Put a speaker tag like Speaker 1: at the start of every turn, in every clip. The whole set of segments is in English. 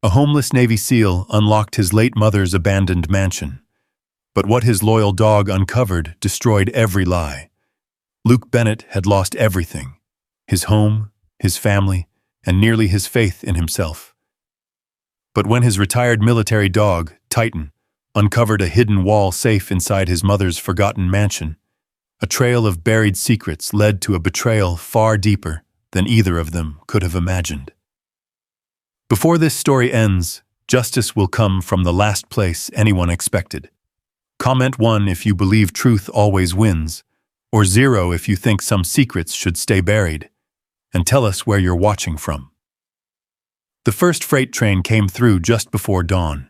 Speaker 1: A homeless Navy SEAL unlocked his late mother's abandoned mansion. But what his loyal dog uncovered destroyed every lie. Luke Bennett had lost everything: his home, his family, and nearly his faith in himself. But when his retired military dog, Titan, uncovered a hidden wall safe inside his mother's forgotten mansion, a trail of buried secrets led to a betrayal far deeper than either of them could have imagined. Before this story ends, justice will come from the last place anyone expected. Comment 1 if you believe truth always wins, or 0 if you think some secrets should stay buried, and tell us where you're watching from. The first freight train came through just before dawn.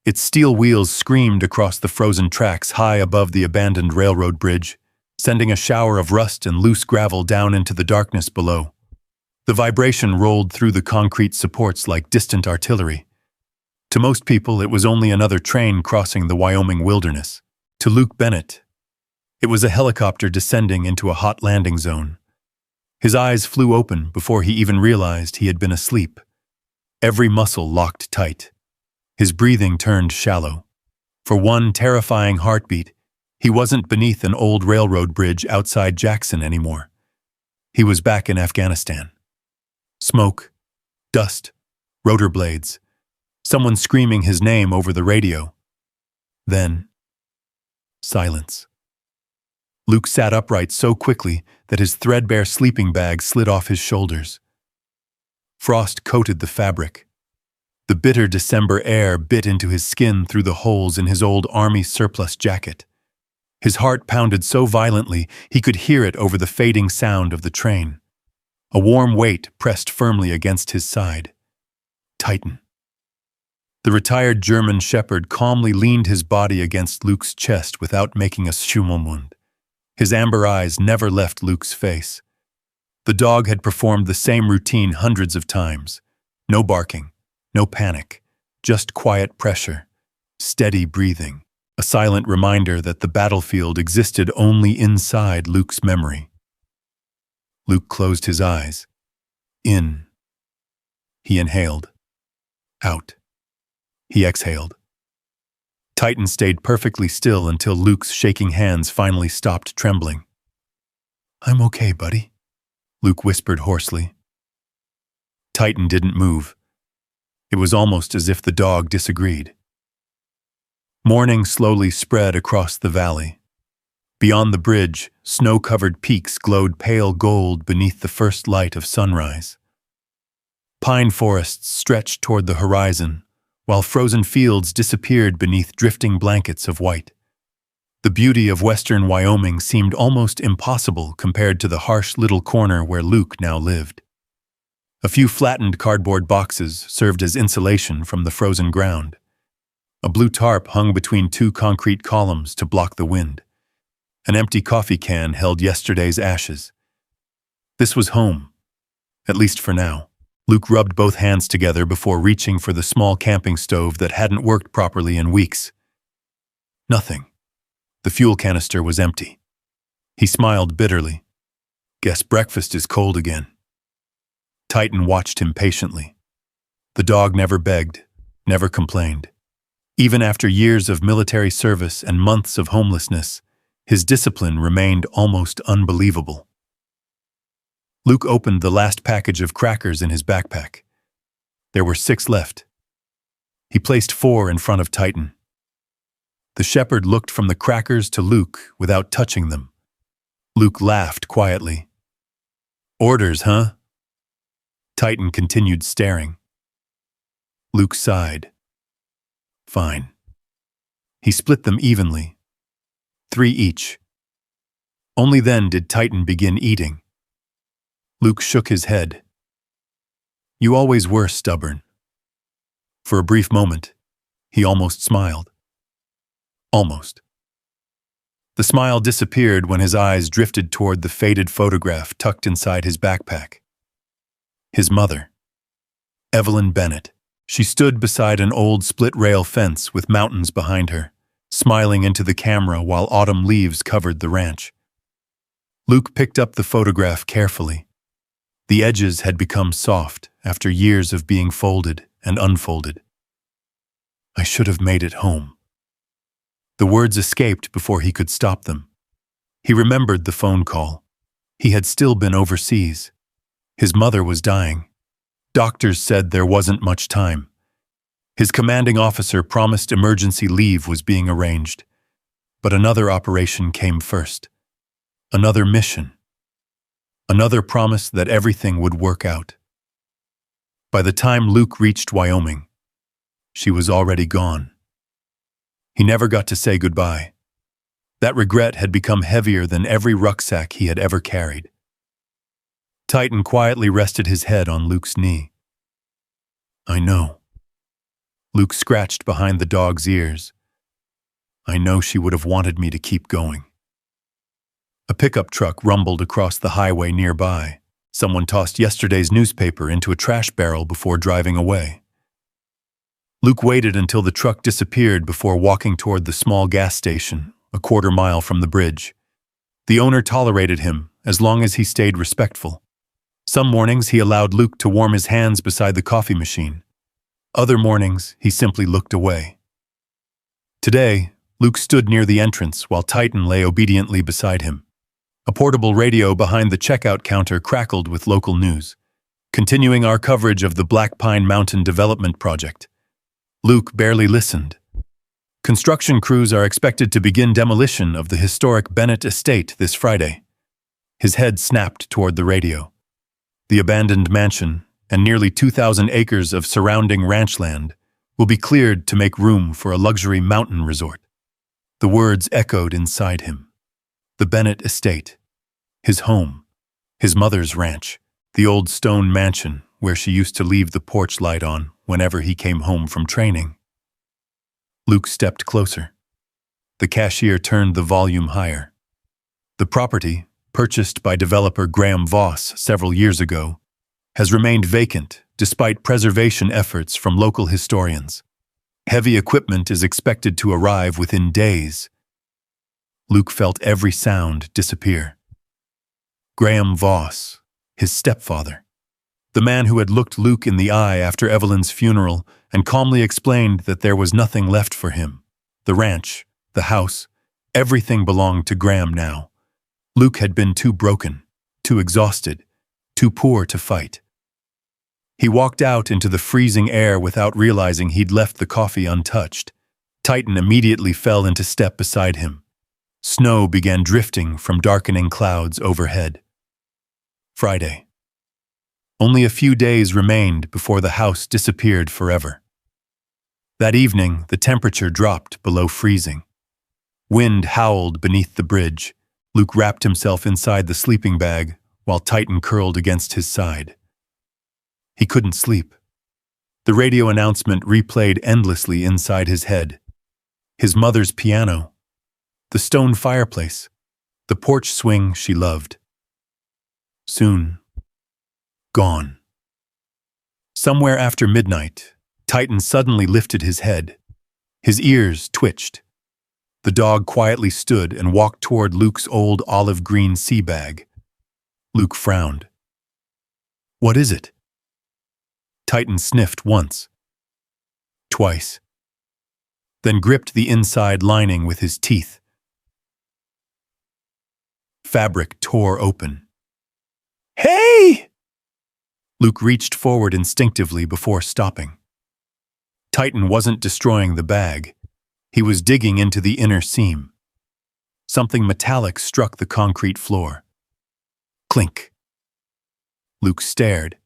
Speaker 1: Its steel wheels screamed across the frozen tracks high above the abandoned railroad bridge, sending a shower of rust and loose gravel down into the darkness below. The vibration rolled through the concrete supports like distant artillery. To most people, it was only another train crossing the Wyoming wilderness. To Luke Bennett, it was a helicopter descending into a hot landing zone. His eyes flew open before he even realized he had been asleep. Every muscle locked tight. His breathing turned shallow. For one terrifying heartbeat, he wasn't beneath an old railroad bridge outside Jackson anymore. He was back in Afghanistan. Smoke, dust, rotor blades, someone screaming his name over the radio. Then, silence. Luke sat upright so quickly that his threadbare sleeping bag slid off his shoulders. Frost coated the fabric. The bitter December air bit into his skin through the holes in his old Army surplus jacket. His heart pounded so violently he could hear it over the fading sound of the train. A warm weight pressed firmly against his side. Titan. The retired German shepherd calmly leaned his body against Luke's chest without making a schummelmund. His amber eyes never left Luke's face. The dog had performed the same routine hundreds of times. No barking, no panic, just quiet pressure, steady breathing, a silent reminder that the battlefield existed only inside Luke's memory. Luke closed his eyes. In. He inhaled. Out. He exhaled. Titan stayed perfectly still until Luke's shaking hands finally stopped trembling. "I'm okay, buddy," Luke whispered hoarsely. Titan didn't move. It was almost as if the dog disagreed. Morning slowly spread across the valley. Beyond the bridge, snow-covered peaks glowed pale gold beneath the first light of sunrise. Pine forests stretched toward the horizon, while frozen fields disappeared beneath drifting blankets of white. The beauty of western Wyoming seemed almost impossible compared to the harsh little corner where Luke now lived. A few flattened cardboard boxes served as insulation from the frozen ground. A blue tarp hung between two concrete columns to block the wind. An empty coffee can held yesterday's ashes. This was home, at least for now. Luke rubbed both hands together before reaching for the small camping stove that hadn't worked properly in weeks. Nothing. The fuel canister was empty. He smiled bitterly. "Guess breakfast is cold again." Titan watched him patiently. The dog never begged, never complained. Even after years of military service and months of homelessness, his discipline remained almost unbelievable. Luke opened the last package of crackers in his backpack. There were 6 left. He placed 4 in front of Titan. The shepherd looked from the crackers to Luke without touching them. Luke laughed quietly. "Orders, huh?" Titan continued staring. Luke sighed. "Fine." He split them evenly. 3 each. Only then did Titan begin eating. Luke shook his head. "You always were stubborn." For a brief moment, he almost smiled. Almost. The smile disappeared when his eyes drifted toward the faded photograph tucked inside his backpack. His mother, Evelyn Bennett. She stood beside an old split-rail fence with mountains behind her, smiling into the camera while autumn leaves covered the ranch. Luke picked up the photograph carefully. The edges had become soft after years of being folded and unfolded. "I should have made it home." The words escaped before he could stop them. He remembered the phone call. He had still been overseas. His mother was dying. Doctors said there wasn't much time. His commanding officer promised emergency leave was being arranged. But another operation came first. Another mission. Another promise that everything would work out. By the time Luke reached Wyoming, she was already gone. He never got to say goodbye. That regret had become heavier than every rucksack he had ever carried. Titan quietly rested his head on Luke's knee. "I know." Luke scratched behind the dog's ears. "I know she would have wanted me to keep going." A pickup truck rumbled across the highway nearby. Someone tossed yesterday's newspaper into a trash barrel before driving away. Luke waited until the truck disappeared before walking toward the small gas station, a quarter-mile from the bridge. The owner tolerated him as long as he stayed respectful. Some mornings he allowed Luke to warm his hands beside the coffee machine. Other mornings he simply looked away. Today, Luke stood near the entrance while Titan lay obediently beside him. A portable radio behind the checkout counter crackled with local news, continuing our coverage of the Black Pine Mountain Development Project. Luke barely listened. Construction crews are expected to begin demolition of the historic Bennett estate this Friday. His head snapped toward the radio. The abandoned mansion and nearly 2,000 acres of surrounding ranch land will be cleared to make room for a luxury mountain resort. The words echoed inside him. The Bennett estate. His home. His mother's ranch. The old stone mansion where she used to leave the porch light on whenever he came home from training. Luke stepped closer. The cashier turned the volume higher. The property, purchased by developer Graham Voss several years ago, has remained vacant despite preservation efforts from local historians. Heavy equipment is expected to arrive within days. Luke felt every sound disappear. Graham Voss, his stepfather. The man who had looked Luke in the eye after Evelyn's funeral and calmly explained that there was nothing left for him. The ranch, the house, everything belonged to Graham now. Luke had been too broken, too exhausted, too poor to fight. He walked out into the freezing air without realizing he'd left the coffee untouched. Titan immediately fell into step beside him. Snow began drifting from darkening clouds overhead. Friday. Only a few days remained before the house disappeared forever. That evening, the temperature dropped below freezing. Wind howled beneath the bridge. Luke wrapped himself inside the sleeping bag while Titan curled against his side. He couldn't sleep. The radio announcement replayed endlessly inside his head. His mother's piano, the stone fireplace, the porch swing she loved. Soon, gone. Somewhere after midnight, Titan suddenly lifted his head. His ears twitched. The dog quietly stood and walked toward Luke's old olive-green sea bag. Luke frowned. "What is it?" Titan sniffed once. Twice. Then gripped the inside lining with his teeth. Fabric tore open. "Hey!" Luke reached forward instinctively before stopping. Titan wasn't destroying the bag. He was digging into the inner seam. Something metallic struck the concrete floor. Clink. Luke stared.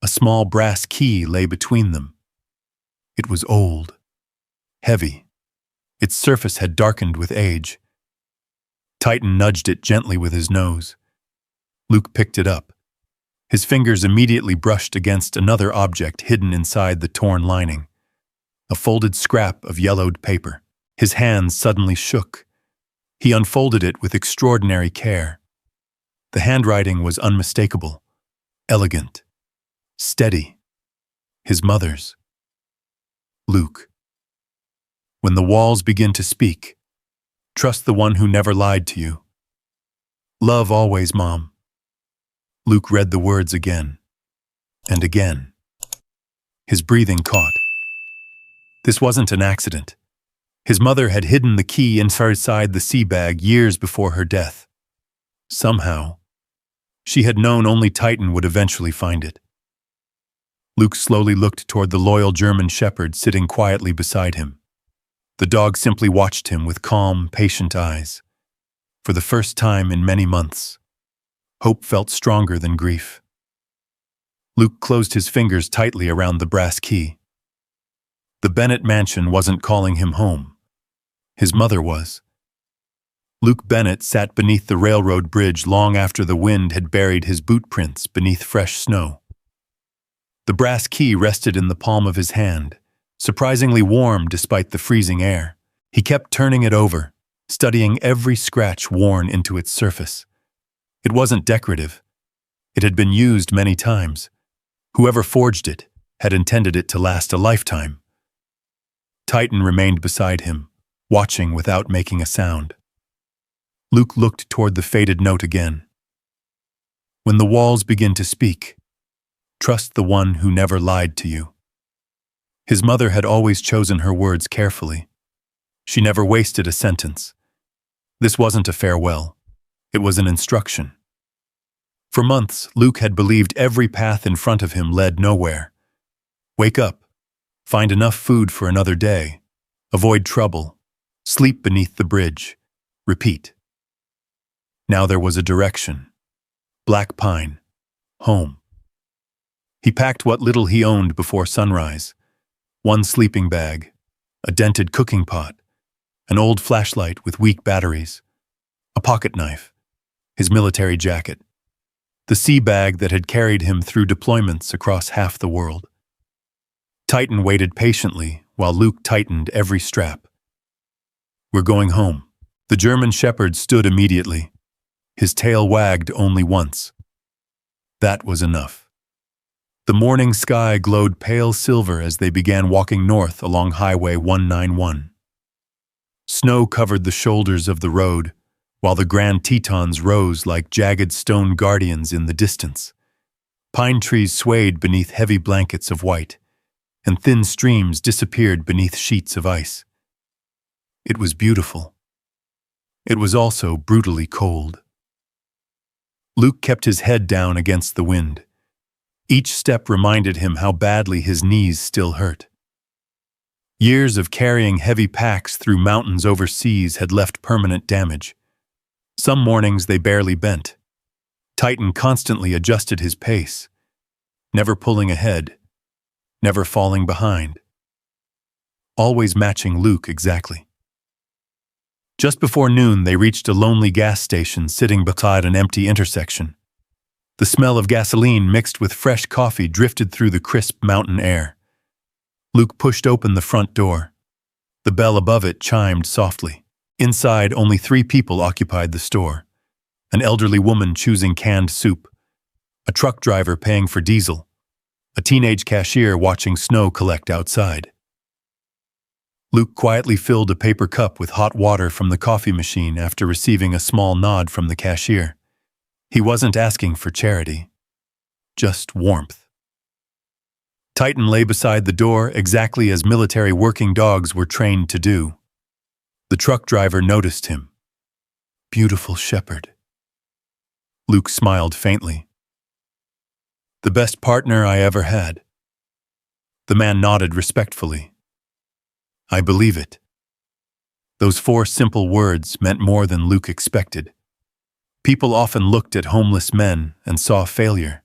Speaker 1: A small brass key lay between them. It was old, heavy. Its surface had darkened with age. Titan nudged it gently with his nose. Luke picked it up. His fingers immediately brushed against another object hidden inside the torn lining. A folded scrap of yellowed paper. His hands suddenly shook. He unfolded it with extraordinary care. The handwriting was unmistakable, elegant, steady. His mother's. Luke. When the walls begin to speak, trust the one who never lied to you. Love always, Mom. Luke read the words again and again. his breathing caught. This wasn't an accident. His mother had hidden the key inside the sea bag years before her death. Somehow, she had known only Titan would eventually find it. Luke slowly looked toward the loyal German shepherd sitting quietly beside him. The dog simply watched him with calm, patient eyes. For the first time in many months, hope felt stronger than grief. Luke closed his fingers tightly around the brass key. The Bennett mansion wasn't calling him home. His mother was. Luke Bennett sat beneath the railroad bridge long after the wind had buried his boot prints beneath fresh snow. The brass key rested in the palm of his hand, surprisingly warm despite the freezing air. He kept turning it over, studying every scratch worn into its surface. It wasn't decorative. It had been used many times. Whoever forged it had intended it to last a lifetime. Titan remained beside him, watching without making a sound. Luke looked toward the faded note again. When the walls begin to speak, trust the one who never lied to you. His mother had always chosen her words carefully. She never wasted a sentence. This wasn't a farewell. It was an instruction. For months, Luke had believed every path in front of him led nowhere. Wake up, find enough food for another day, avoid trouble, sleep beneath the bridge, repeat. Now there was a direction. Black Pine, home. He packed what little he owned before sunrise. One sleeping bag, a dented cooking pot, an old flashlight with weak batteries, a pocket knife, his military jacket, the sea bag that had carried him through deployments across half the world. Titan waited patiently while Luke tightened every strap. We're going home. The German shepherd stood immediately. His tail wagged only once. That was enough. The morning sky glowed pale silver as they began walking north along Highway 191. Snow covered the shoulders of the road, while the Grand Tetons rose like jagged stone guardians in the distance. Pine trees swayed beneath heavy blankets of white, and thin streams disappeared beneath sheets of ice. It was beautiful. It was also brutally cold. Luke kept his head down against the wind. Each step reminded him how badly his knees still hurt. Years of carrying heavy packs through mountains overseas had left permanent damage. Some mornings they barely bent. Titan constantly adjusted his pace, never pulling ahead, never falling behind. Always matching Luke exactly. Just before noon, they reached a lonely gas station sitting beside an empty intersection. The smell of gasoline mixed with fresh coffee drifted through the crisp mountain air. Luke pushed open the front door. The bell above it chimed softly. Inside, only 3 people occupied the store. An elderly woman choosing canned soup, a truck driver paying for diesel, a teenage cashier watching snow collect outside. Luke quietly filled a paper cup with hot water from the coffee machine after receiving a small nod from the cashier. He wasn't asking for charity, just warmth. Titan lay beside the door exactly as military working dogs were trained to do. The truck driver noticed him. Beautiful shepherd. Luke smiled faintly. The best partner I ever had. The man nodded respectfully. I believe it. Those 4 simple words meant more than Luke expected. People often looked at homeless men and saw failure.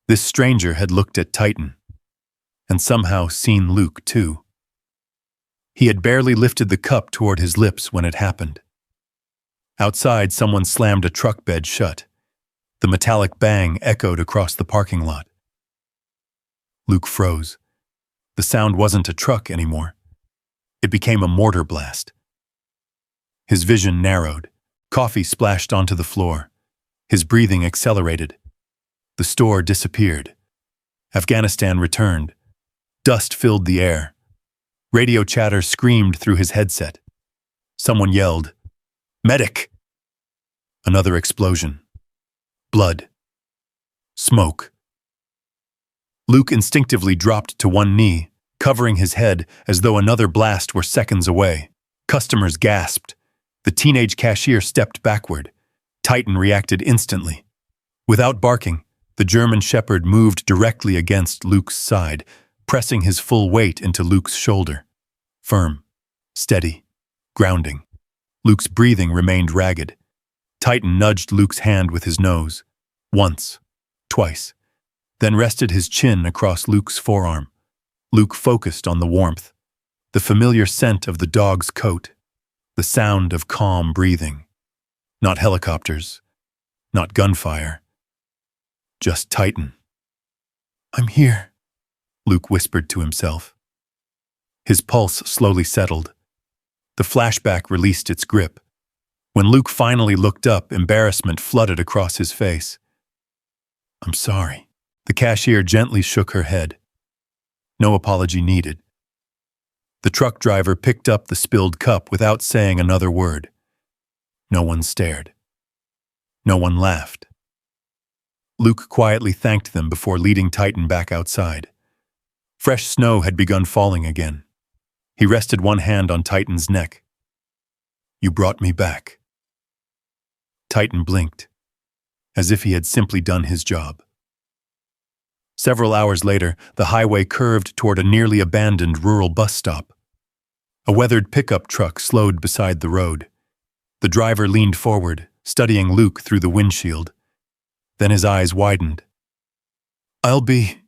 Speaker 1: This stranger had looked at Titan, and somehow seen Luke too. He had barely lifted the cup toward his lips when it happened. Outside, someone slammed a truck bed shut. The metallic bang echoed across the parking lot. Luke froze. The sound wasn't a truck anymore. It became a mortar blast. His vision narrowed. Coffee splashed onto the floor. His breathing accelerated. The store disappeared. Afghanistan returned. Dust filled the air. Radio chatter screamed through his headset. Someone yelled, "Medic!" Another explosion. Blood. Smoke. Luke instinctively dropped to one knee, covering his head as though another blast were seconds away. Customers gasped. The teenage cashier stepped backward. Titan reacted instantly. Without barking, the German Shepherd moved directly against Luke's side, pressing his full weight into Luke's shoulder. Firm, steady, grounding. Luke's breathing remained ragged. Titan nudged Luke's hand with his nose. Once, twice, then rested his chin across Luke's forearm. Luke focused on the warmth, the familiar scent of the dog's coat, the sound of calm breathing. Not helicopters, not gunfire, just Titan. "I'm here," Luke whispered to himself. His pulse slowly settled. The flashback released its grip. When Luke finally looked up, embarrassment flooded across his face. "I'm sorry." The cashier gently shook her head. No apology needed. The truck driver picked up the spilled cup without saying another word. No one stared. No one laughed. Luke quietly thanked them before leading Titan back outside. Fresh snow had begun falling again. He rested one hand on Titan's neck. "You brought me back." Titan blinked, as if he had simply done his job. Several hours later, the highway curved toward a nearly abandoned rural bus stop. A weathered pickup truck slowed beside the road. The driver leaned forward, studying Luke through the windshield. Then his eyes widened. "I'll be—"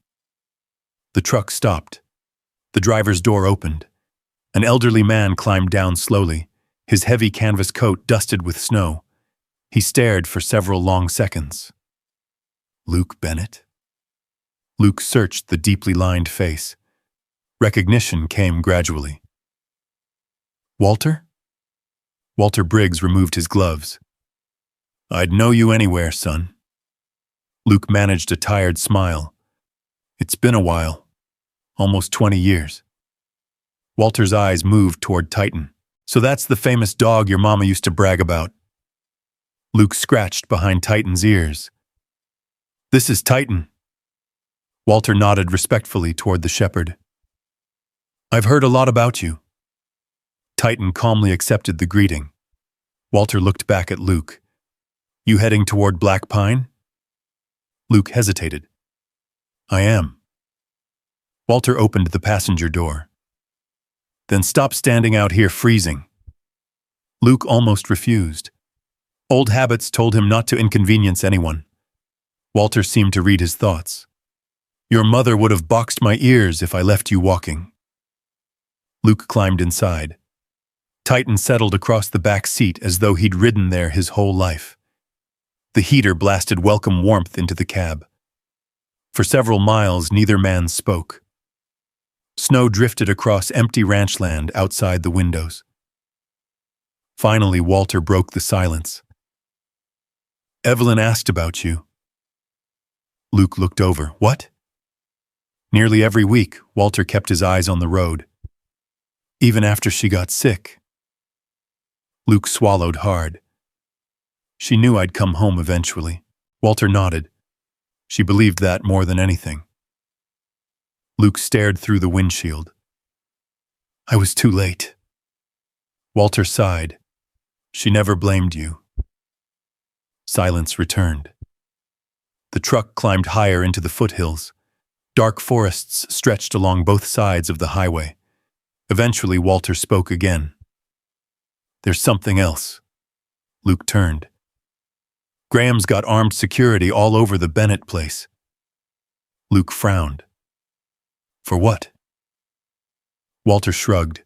Speaker 1: The truck stopped. The driver's door opened. An elderly man climbed down slowly, his heavy canvas coat dusted with snow. He stared for several long seconds. Luke Bennett? Luke searched the deeply lined face. Recognition came gradually. "Walter?" Walter Briggs removed his gloves. "I'd know you anywhere, son." Luke managed a tired smile. "It's been a while. Almost 20 years. Walter's eyes moved toward Titan. "So that's the famous dog your mama used to brag about." Luke scratched behind Titan's ears. "This is Titan." Walter nodded respectfully toward the shepherd. "I've heard a lot about you." Titan calmly accepted the greeting. Walter looked back at Luke. "You heading toward Black Pine?" Luke hesitated. "I am." Walter opened the passenger door. "Then stop standing out here freezing." Luke almost refused. Old habits told him not to inconvenience anyone. Walter seemed to read his thoughts. "Your mother would have boxed my ears if I left you walking." Luke climbed inside. Titan settled across the back seat as though he'd ridden there his whole life. The heater blasted welcome warmth into the cab. For several miles, neither man spoke. Snow drifted across empty ranch land outside the windows. Finally, Walter broke the silence. "Evelyn asked about you." Luke looked over. "What?" Nearly every week, Walter kept his eyes on the road. "Even after she got sick." Luke swallowed hard. "She knew I'd come home eventually." Walter nodded. She believed that more than anything. Luke stared through the windshield. "I was too late." Walter sighed. "She never blamed you." Silence returned. The truck climbed higher into the foothills. Dark forests stretched along both sides of the highway. Eventually, Walter spoke again. "There's something else." Luke turned. "Graham's got armed security all over the Bennett place." Luke frowned. "For what?" Walter shrugged.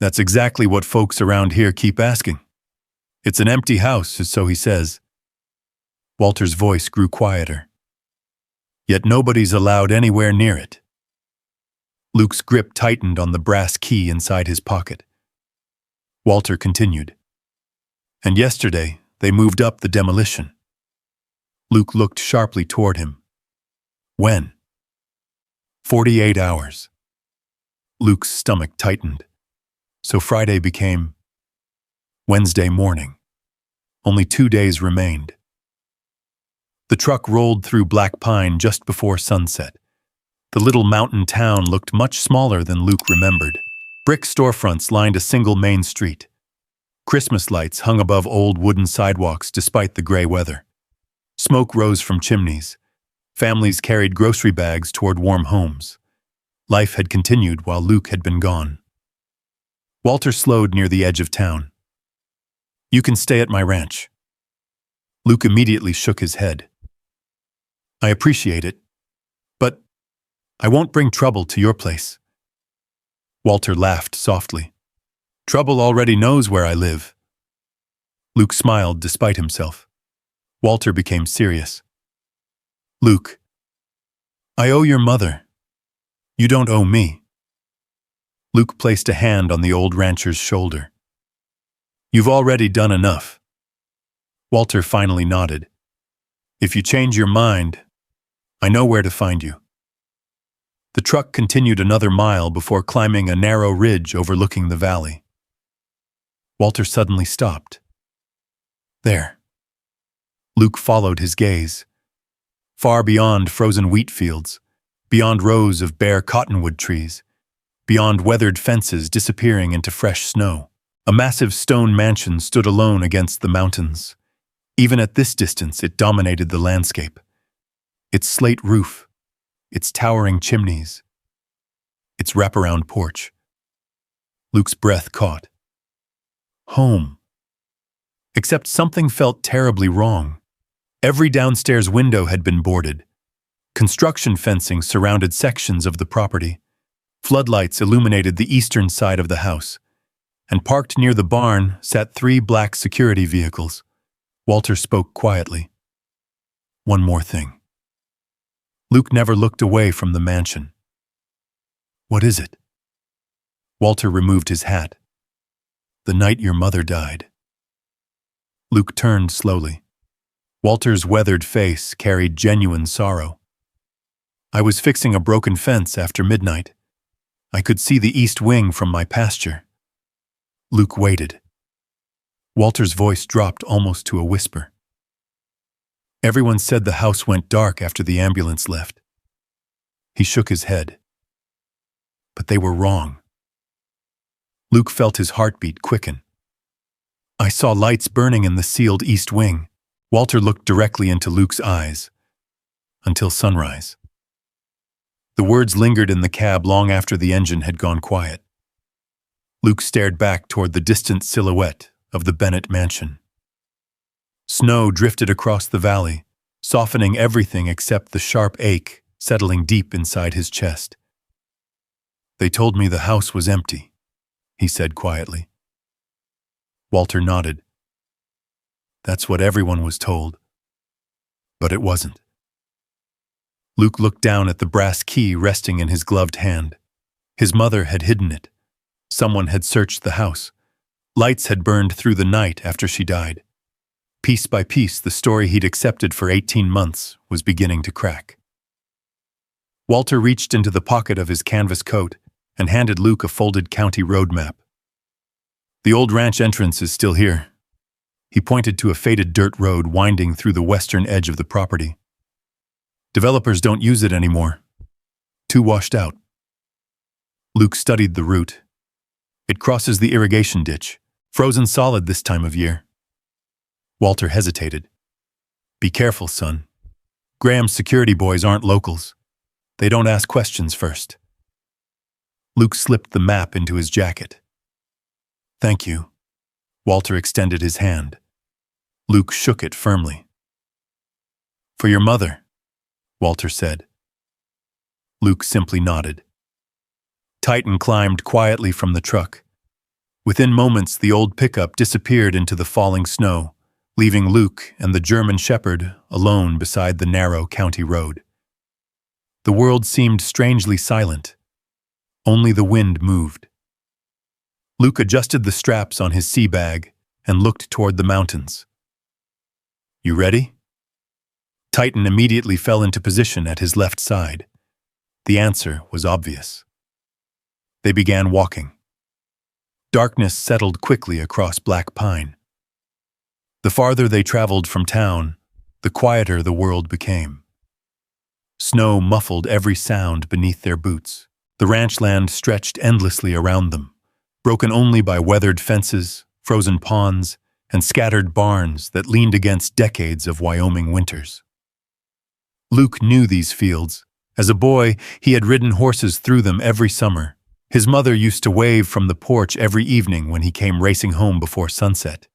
Speaker 1: "That's exactly what folks around here keep asking. It's an empty house, so he says." Walter's voice grew quieter. "Yet nobody's allowed anywhere near it." Luke's grip tightened on the brass key inside his pocket. Walter continued. "And yesterday, they moved up the demolition." Luke looked sharply toward him. "When?" 48 hours. Luke's stomach tightened. So Friday became Wednesday morning. Only 2 days remained. The truck rolled through Black Pine just before sunset. The little mountain town looked much smaller than Luke remembered. Brick storefronts lined a single main street. Christmas lights hung above old wooden sidewalks despite the gray weather. Smoke rose from chimneys. Families carried grocery bags toward warm homes. Life had continued while Luke had been gone. Walter slowed near the edge of town. "You can stay at my ranch." Luke immediately shook his head. "I appreciate it, but I won't bring trouble to your place." Walter laughed softly. "Trouble already knows where I live." Luke smiled despite himself. Walter became serious. "Luke, I owe your mother. You don't owe me." Luke placed a hand on the old rancher's shoulder. "You've already done enough." Walter finally nodded. "If you change your mind, I know where to find you." The truck continued another mile before climbing a narrow ridge overlooking the valley. Walter suddenly stopped. There. Luke followed his gaze. Far beyond frozen wheat fields, beyond rows of bare cottonwood trees, beyond weathered fences disappearing into fresh snow, a massive stone mansion stood alone against the mountains. Even at this distance, it dominated the landscape. Its slate roof, its towering chimneys, its wraparound porch. Luke's breath caught. Home. Except something felt terribly wrong. Every downstairs window had been boarded. Construction fencing surrounded sections of the property. Floodlights illuminated the eastern side of the house. And parked near the barn sat 3 black security vehicles. Walter spoke quietly. "One more thing." Luke never looked away from the mansion. "What is it?" Walter removed his hat. "The night your mother died." Luke turned slowly. Walter's weathered face carried genuine sorrow. "I was fixing a broken fence after midnight. I could see the east wing from my pasture." Luke waited. Walter's voice dropped almost to a whisper. "Everyone said the house went dark after the ambulance left." He shook his head. But they were wrong. Luke felt his heartbeat quicken. "I saw lights burning in the sealed east wing." Walter looked directly into Luke's eyes. "Until sunrise." The words lingered in the cab long after the engine had gone quiet. Luke stared back toward the distant silhouette of the Bennett mansion. Snow drifted across the valley, softening everything except the sharp ache settling deep inside his chest. "They told me the house was empty," he said quietly. Walter nodded. "That's what everyone was told." But it wasn't. Luke looked down at the brass key resting in his gloved hand. His mother had hidden it. Someone had searched the house. Lights had burned through the night after she died. Piece by piece, the story he'd accepted for 18 months was beginning to crack. Walter reached into the pocket of his canvas coat and handed Luke a folded county road map. "The old ranch entrance is still here." He pointed to a faded dirt road winding through the western edge of the property. "Developers don't use it anymore. Too washed out." Luke studied the route. "It crosses the irrigation ditch, frozen solid this time of year." Walter hesitated. "Be careful, son. Graham's security boys aren't locals. They don't ask questions first." Luke slipped the map into his jacket. "Thank you." Walter extended his hand. Luke shook it firmly. "For your mother," Walter said. Luke simply nodded. Titan climbed quietly from the truck. Within moments, the old pickup disappeared into the falling snow, leaving Luke and the German shepherd alone beside the narrow county road. The world seemed strangely silent. Only the wind moved. Luke adjusted the straps on his sea bag and looked toward the mountains. "You ready?" Titan immediately fell into position at his left side. The answer was obvious. They began walking. Darkness settled quickly across Black Pine. The farther they traveled from town, the quieter the world became. Snow muffled every sound beneath their boots. The ranch land stretched endlessly around them, broken only by weathered fences, frozen ponds, and scattered barns that leaned against decades of Wyoming winters. Luke knew these fields. As a boy, he had ridden horses through them every summer. His mother used to wave from the porch every evening when he came racing home before sunset.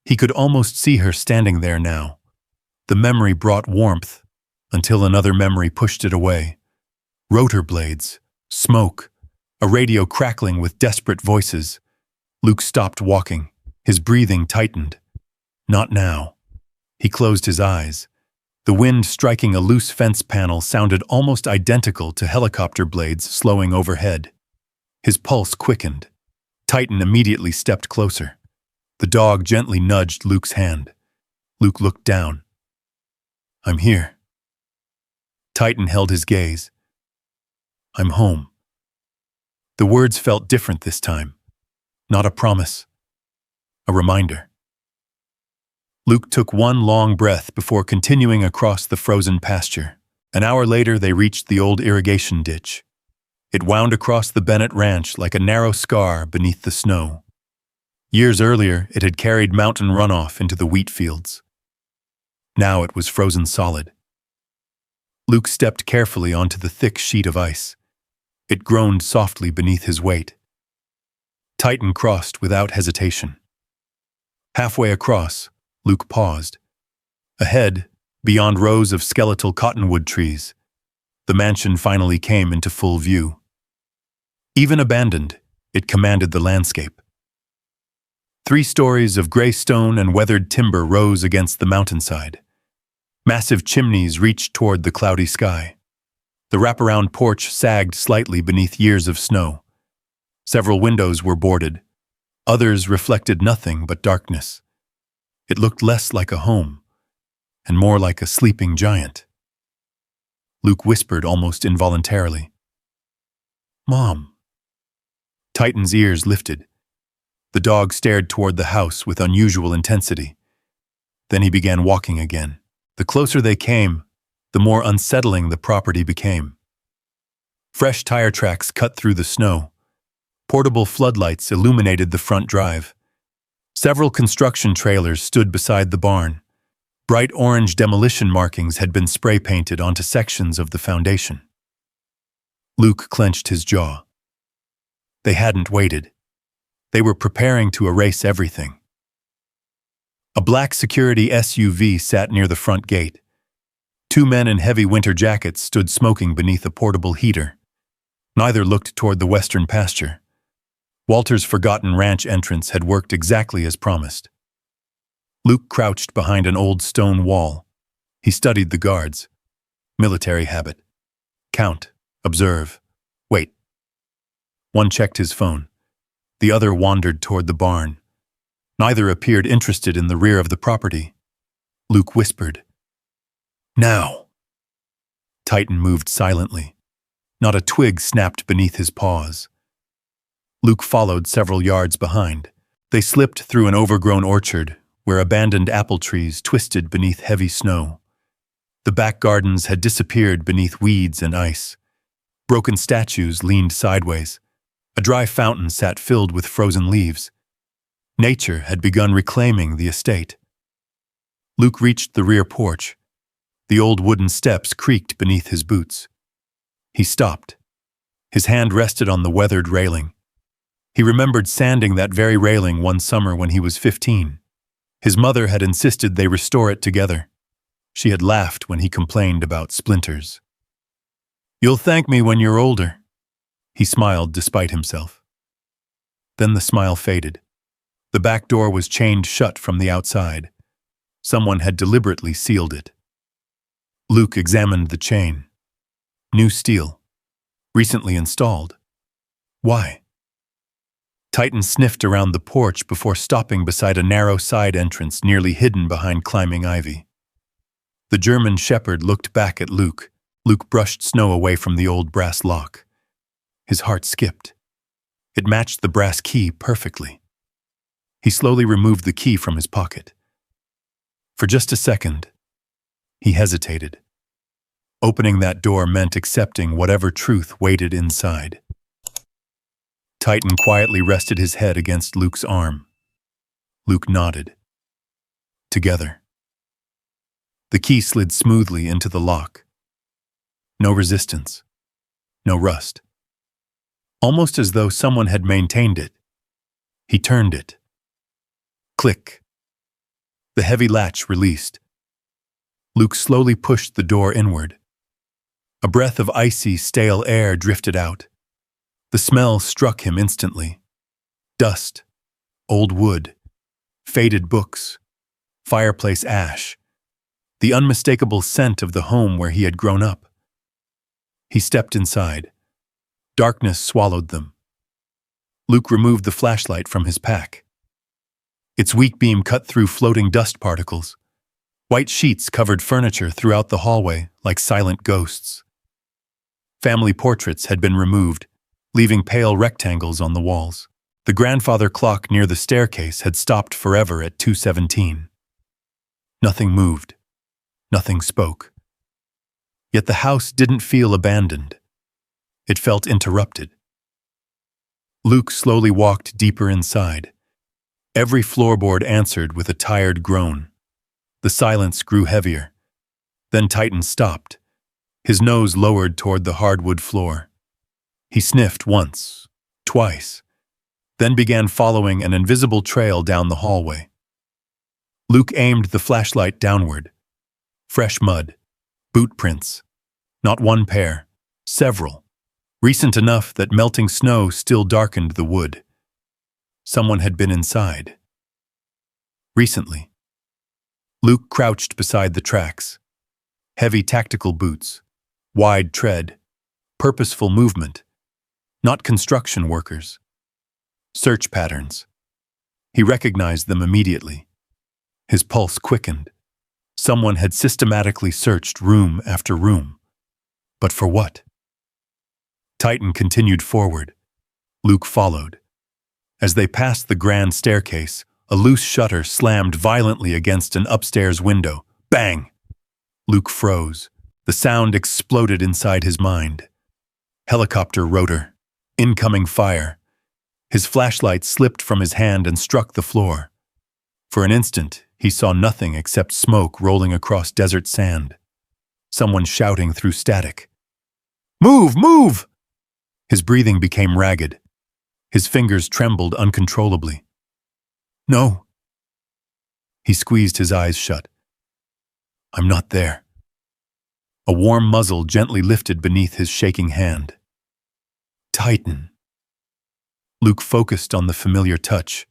Speaker 1: He could almost see her standing there now. The memory brought warmth, until another memory pushed it away. Rotor blades, smoke, a radio crackling with desperate voices. Luke stopped walking. His breathing tightened. Not now. He closed his eyes. The wind striking a loose fence panel sounded almost identical to helicopter blades slowing overhead. His pulse quickened. Titan immediately stepped closer. The dog gently nudged Luke's hand. Luke looked down. "I'm here." Titan held his gaze. "I'm home." The words felt different this time. Not a promise. A reminder. Luke took one long breath before continuing across the frozen pasture. An hour later, they reached the old irrigation ditch. It wound across the Bennett ranch like a narrow scar beneath the snow. Years earlier, it had carried mountain runoff into the wheat fields. Now it was frozen solid. Luke stepped carefully onto the thick sheet of ice. It groaned softly beneath his weight. Titan crossed without hesitation. Halfway across, Luke paused. Ahead, beyond rows of skeletal cottonwood trees, the mansion finally came into full view. Even abandoned, it commanded the landscape. 3 stories of gray stone and weathered timber rose against the mountainside. Massive chimneys reached toward the cloudy sky. The wraparound porch sagged slightly beneath years of snow. Several windows were boarded. Others reflected nothing but darkness. It looked less like a home, and more like a sleeping giant. Luke whispered almost involuntarily, "Mom." Titan's ears lifted. The dog stared toward the house with unusual intensity. Then he began walking again. The closer they came, the more unsettling the property became. Fresh tire tracks cut through the snow. Portable floodlights illuminated the front drive. Several construction trailers stood beside the barn. Bright orange demolition markings had been spray-painted onto sections of the foundation. Luke clenched his jaw. They hadn't waited. They were preparing to erase everything. A black security SUV sat near the front gate. 2 men in heavy winter jackets stood smoking beneath a portable heater. Neither looked toward the western pasture. Walter's forgotten ranch entrance had worked exactly as promised. Luke crouched behind an old stone wall. He studied the guards. Military habit. Count, observe, wait. One checked his phone. The other wandered toward the barn. Neither appeared interested in the rear of the property. Luke whispered, "Now." Titan moved silently. Not a twig snapped beneath his paws. Luke followed several yards behind. They slipped through an overgrown orchard where abandoned apple trees twisted beneath heavy snow. The back gardens had disappeared beneath weeds and ice. Broken statues leaned sideways. A dry fountain sat filled with frozen leaves. Nature had begun reclaiming the estate. Luke reached the rear porch. The old wooden steps creaked beneath his boots. He stopped. His hand rested on the weathered railing. He remembered sanding that very railing one summer when he was 15. His mother had insisted they restore it together. She had laughed when he complained about splinters. "You'll thank me when you're older." He smiled despite himself. Then the smile faded. The back door was chained shut from the outside. Someone had deliberately sealed it. Luke examined the chain. New steel. Recently installed. Why? Titan sniffed around the porch before stopping beside a narrow side entrance nearly hidden behind climbing ivy. The German shepherd looked back at Luke. Luke brushed snow away from the old brass lock. His heart skipped. It matched the brass key perfectly. He slowly removed the key from his pocket. For just a second, He hesitated. Opening that door meant accepting whatever truth waited inside. Titan quietly rested his head against Luke's arm. Luke nodded. Together. The key slid smoothly into the lock. No resistance. No rust. Almost as though someone had maintained it. He turned it. Click. The heavy latch released. Luke slowly pushed the door inward. A breath of icy, stale air drifted out. The smell struck him instantly. Dust, old wood, faded books, fireplace ash, the unmistakable scent of the home where he had grown up. He stepped inside. Darkness swallowed them. Luke removed the flashlight from his pack. Its weak beam cut through floating dust particles. White sheets covered furniture throughout the hallway like silent ghosts. Family portraits had been removed, leaving pale rectangles on the walls. The grandfather clock near the staircase had stopped forever at 2:17. Nothing moved. Nothing spoke. Yet the house didn't feel abandoned. It felt interrupted. Luke slowly walked deeper inside. Every floorboard answered with a tired groan. The silence grew heavier. Then Titan stopped. His nose lowered toward the hardwood floor. He sniffed once, twice, then began following an invisible trail down the hallway. Luke aimed the flashlight downward. Fresh mud, boot prints. Not one pair, several. Recent enough that melting snow still darkened the wood. Someone had been inside. Recently. Luke crouched beside the tracks. Heavy tactical boots, wide tread, purposeful movement. Not construction workers. Search patterns. He recognized them immediately. His pulse quickened. Someone had systematically searched room after room. But for what? Titan continued forward. Luke followed. As they passed the grand staircase, a loose shutter slammed violently against an upstairs window. Bang! Luke froze. The sound exploded inside his mind. Helicopter rotor. Incoming fire. His flashlight slipped from his hand and struck the floor. For an instant, he saw nothing except smoke rolling across desert sand. Someone shouting through static. "Move! Move!" His breathing became ragged. His fingers trembled uncontrollably. "No." He squeezed his eyes shut. "I'm not there." A warm muzzle gently lifted beneath his shaking hand. Titan. Luke focused on the familiar touch,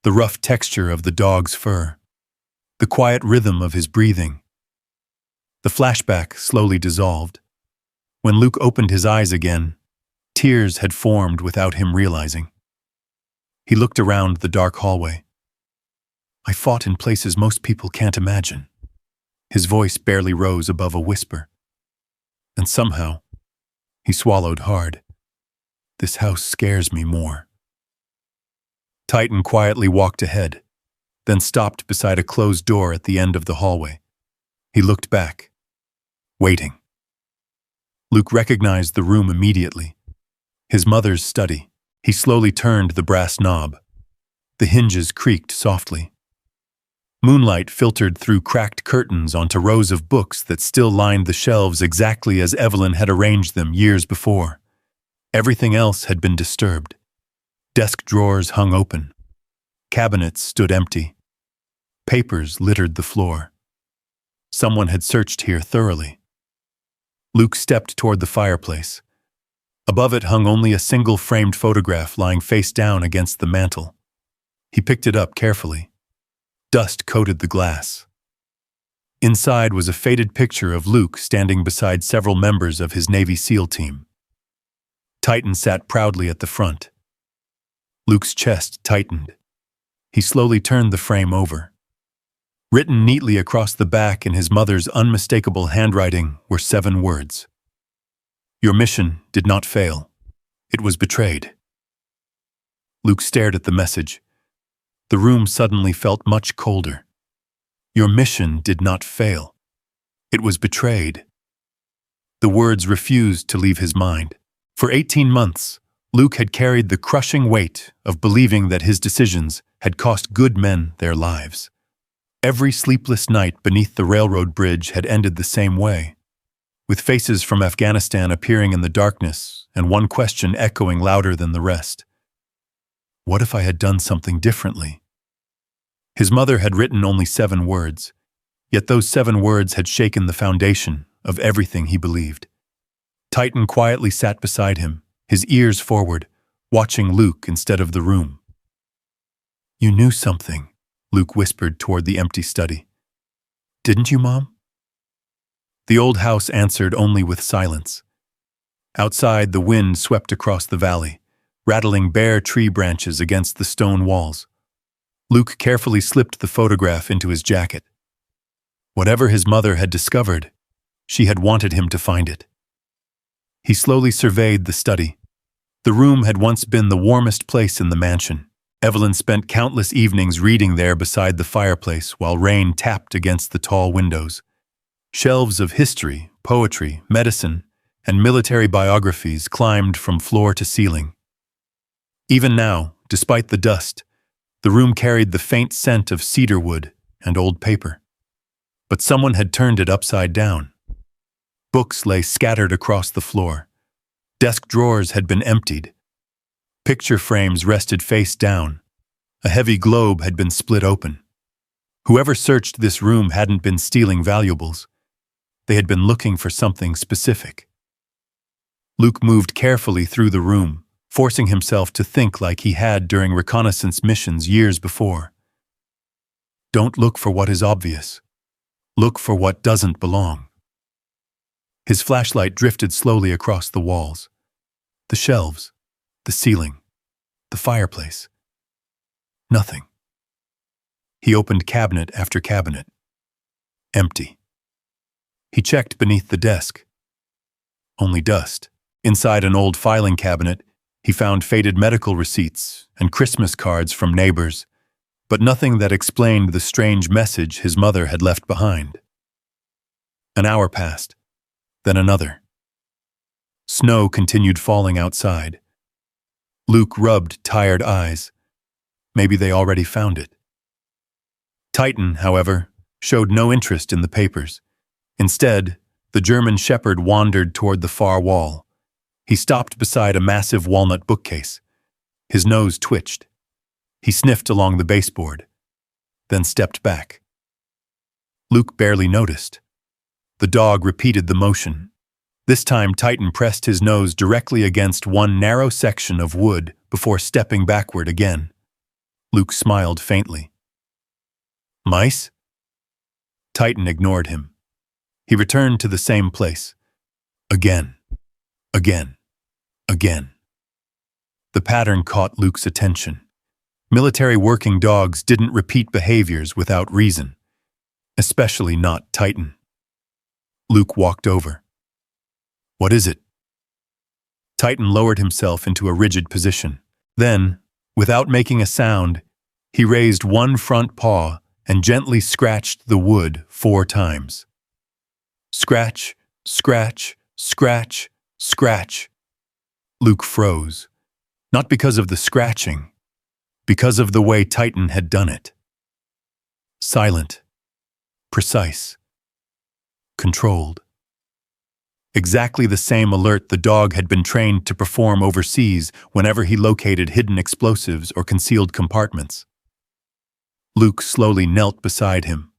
Speaker 1: the rough texture of the dog's fur, the quiet rhythm of his breathing. The flashback slowly dissolved. When Luke opened his eyes again, tears had formed without him realizing. He looked around the dark hallway. "I fought in places most people can't imagine." His voice barely rose above a whisper. And somehow, he swallowed hard. "This house scares me more." Titan quietly walked ahead, then stopped beside a closed door at the end of the hallway. He looked back, waiting. Luke recognized the room immediately. His mother's study. He slowly turned the brass knob. The hinges creaked softly. Moonlight filtered through cracked curtains onto rows of books that still lined the shelves exactly as Evelyn had arranged them years before. Everything else had been disturbed. Desk drawers hung open. Cabinets stood empty. Papers littered the floor. Someone had searched here thoroughly. Luke stepped toward the fireplace. Above it hung only a single framed photograph lying face down against the mantel. He picked it up carefully. Dust coated the glass. Inside was a faded picture of Luke standing beside several members of his Navy SEAL team. Titan sat proudly at the front. Luke's chest tightened. He slowly turned the frame over. Written neatly across the back in his mother's unmistakable handwriting were 7 words. "Your mission did not fail. It was betrayed." Luke stared at the message. The room suddenly felt much colder. "Your mission did not fail." It was betrayed. The words refused to leave his mind. For 18 months, Luke had carried the crushing weight of believing that his decisions had cost good men their lives. Every sleepless night beneath the railroad bridge had ended the same way, with faces from Afghanistan appearing in the darkness and one question echoing louder than the rest. What if I had done something differently? His mother had written only 7 words, yet those 7 words had shaken the foundation of everything he believed. Titan quietly sat beside him, his ears forward, watching Luke instead of the room. "You knew something," Luke whispered toward the empty study. "Didn't you, Mom?" The old house answered only with silence. Outside, the wind swept across the valley, rattling bare tree branches against the stone walls. Luke carefully slipped the photograph into his jacket. Whatever his mother had discovered, she had wanted him to find it. He slowly surveyed the study. The room had once been the warmest place in the mansion. Evelyn spent countless evenings reading there beside the fireplace while rain tapped against the tall windows. Shelves of history, poetry, medicine, and military biographies climbed from floor to ceiling. Even now, despite the dust, the room carried the faint scent of cedar wood and old paper. But someone had turned it upside down. Books lay scattered across the floor. Desk drawers had been emptied. Picture frames rested face down. A heavy globe had been split open. Whoever searched this room hadn't been stealing valuables. They had been looking for something specific. Luke moved carefully through the room, forcing himself to think like he had during reconnaissance missions years before. Don't look for what is obvious. Look for what doesn't belong. His flashlight drifted slowly across the walls. The shelves, the ceiling, the fireplace. Nothing. He opened cabinet after cabinet. Empty. He checked beneath the desk. Only dust. Inside an old filing cabinet, he found faded medical receipts and Christmas cards from neighbors, but nothing that explained the strange message his mother had left behind. An hour passed, then another. Snow continued falling outside. Luke rubbed tired eyes. Maybe they already found it. Titan, however, showed no interest in the papers. Instead, the German shepherd wandered toward the far wall. He stopped beside a massive walnut bookcase. His nose twitched. He sniffed along the baseboard, then stepped back. Luke barely noticed. The dog repeated the motion. This time Titan pressed his nose directly against one narrow section of wood before stepping backward again. Luke smiled faintly. Mice? Titan ignored him. He returned to the same place. Again. Again. Again. The pattern caught Luke's attention. Military working dogs didn't repeat behaviors without reason, especially not Titan. Luke walked over. What is it? Titan lowered himself into a rigid position. Then, without making a sound, he raised one front paw and gently scratched the wood 4 times. Scratch, scratch, scratch, scratch. Luke froze, not because of the scratching, because of the way Titan had done it. Silent, precise, controlled. Exactly the same alert the dog had been trained to perform overseas whenever he located hidden explosives or concealed compartments. Luke slowly knelt beside him.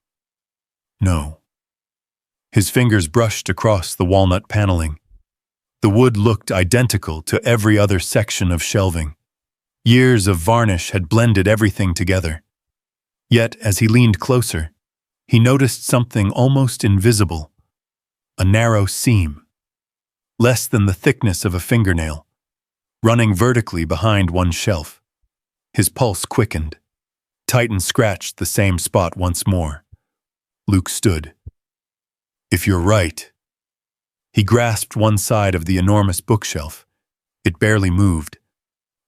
Speaker 1: No. His fingers brushed across the walnut paneling. The wood looked identical to every other section of shelving. Years of varnish had blended everything together. Yet, as he leaned closer, he noticed something almost invisible. A narrow seam, less than the thickness of a fingernail, running vertically behind one shelf. His pulse quickened. Titan scratched the same spot once more. Luke stood. If you're right. He grasped one side of the enormous bookshelf. It barely moved.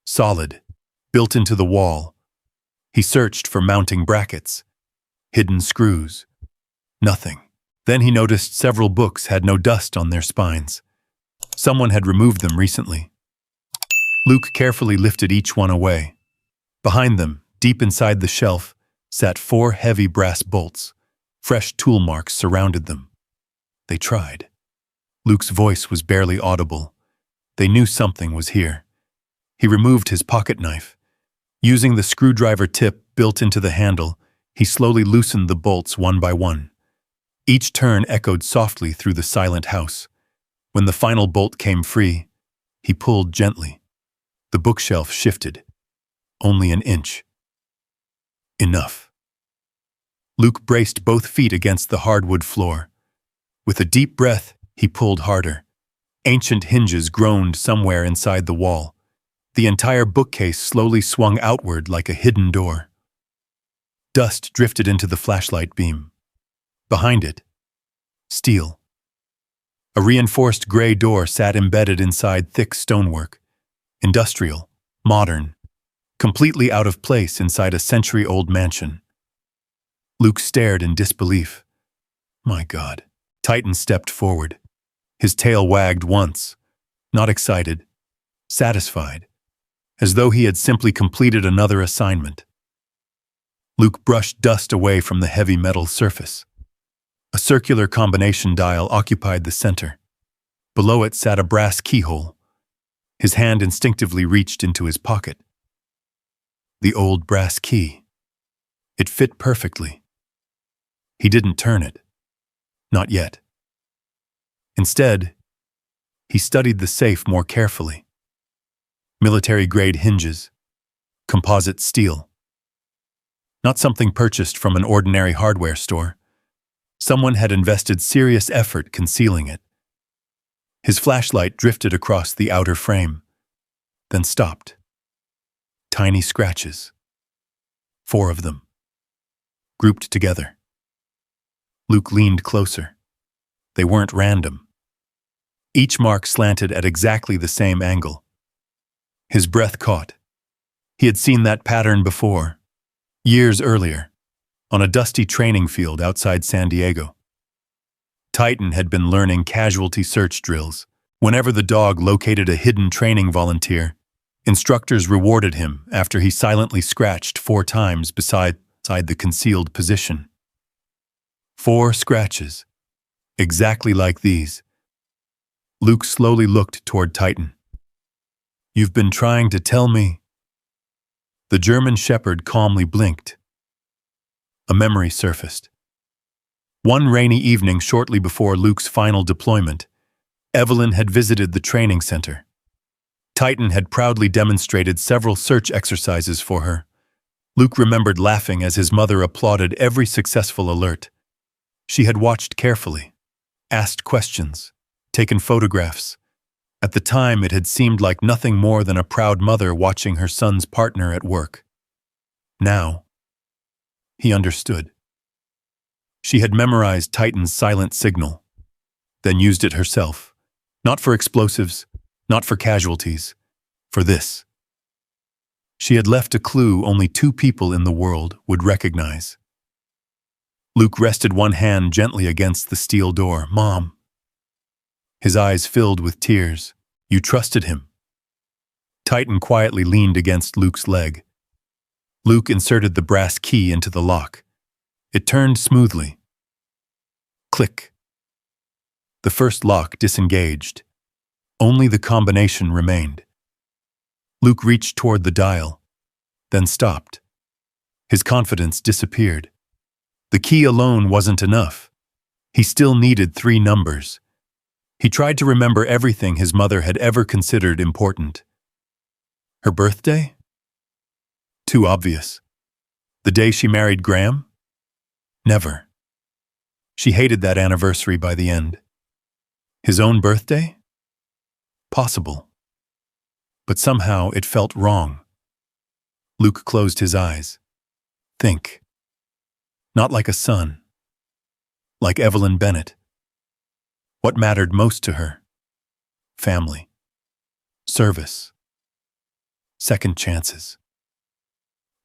Speaker 1: Solid, built into the wall. He searched for mounting brackets, hidden screws. Nothing. Then he noticed several books had no dust on their spines. Someone had removed them recently. Luke carefully lifted each one away. Behind them, deep inside the shelf, sat 4 heavy brass bolts. Fresh tool marks surrounded them. They tried. Luke's voice was barely audible. They knew something was here. He removed his pocket knife. Using the screwdriver tip built into the handle, he slowly loosened the bolts one by one. Each turn echoed softly through the silent house. When the final bolt came free, he pulled gently. The bookshelf shifted. Only an inch. Enough. Luke braced both feet against the hardwood floor. With a deep breath, he pulled harder. Ancient hinges groaned somewhere inside the wall. The entire bookcase slowly swung outward like a hidden door. Dust drifted into the flashlight beam. Behind it, steel. A reinforced gray door sat embedded inside thick stonework. Industrial, modern, completely out of place inside a century-old mansion. Luke stared in disbelief. My God. Titan stepped forward. His tail wagged once, not excited, satisfied, as though he had simply completed another assignment. Luke brushed dust away from the heavy metal surface. A circular combination dial occupied the center. Below it sat a brass keyhole. His hand instinctively reached into his pocket. The old brass key. It fit perfectly. He didn't turn it. Not yet. Instead, he studied the safe more carefully. Military-grade hinges, composite steel. Not something purchased from an ordinary hardware store. Someone had invested serious effort concealing it. His flashlight drifted across the outer frame, then stopped. Tiny scratches. 4 of them. Grouped together. Luke leaned closer. They weren't random. Each mark slanted at exactly the same angle. His breath caught. He had seen that pattern before, years earlier, on a dusty training field outside San Diego. Titan had been learning casualty search drills. Whenever the dog located a hidden training volunteer, instructors rewarded him after he silently scratched 4 times beside the concealed position. 4 scratches, exactly like these. Luke slowly looked toward Titan. You've been trying to tell me. The German shepherd calmly blinked. A memory surfaced. One rainy evening shortly before Luke's final deployment, Evelyn had visited the training center. Titan had proudly demonstrated several search exercises for her. Luke remembered laughing as his mother applauded every successful alert. She had watched carefully, asked questions, taken photographs. At the time, it had seemed like nothing more than a proud mother watching her son's partner at work. Now, he understood. She had memorized Titan's silent signal, then used it herself. Not for explosives, not for casualties, for this. She had left a clue only 2 people in the world would recognize. Luke rested one hand gently against the steel door. Mom. His eyes filled with tears. You trusted him. Titan quietly leaned against Luke's leg. Luke inserted the brass key into the lock. It turned smoothly. Click. The first lock disengaged. Only the combination remained. Luke reached toward the dial, then stopped. His confidence disappeared. The key alone wasn't enough. He still needed 3 numbers. He tried to remember everything his mother had ever considered important. Her birthday? Too obvious. The day she married Graham? Never. She hated that anniversary by the end. His own birthday? Possible. But somehow it felt wrong. Luke closed his eyes. Think. Not like a son. Like Evelyn Bennett. What mattered most to her? Family. Service. Second chances.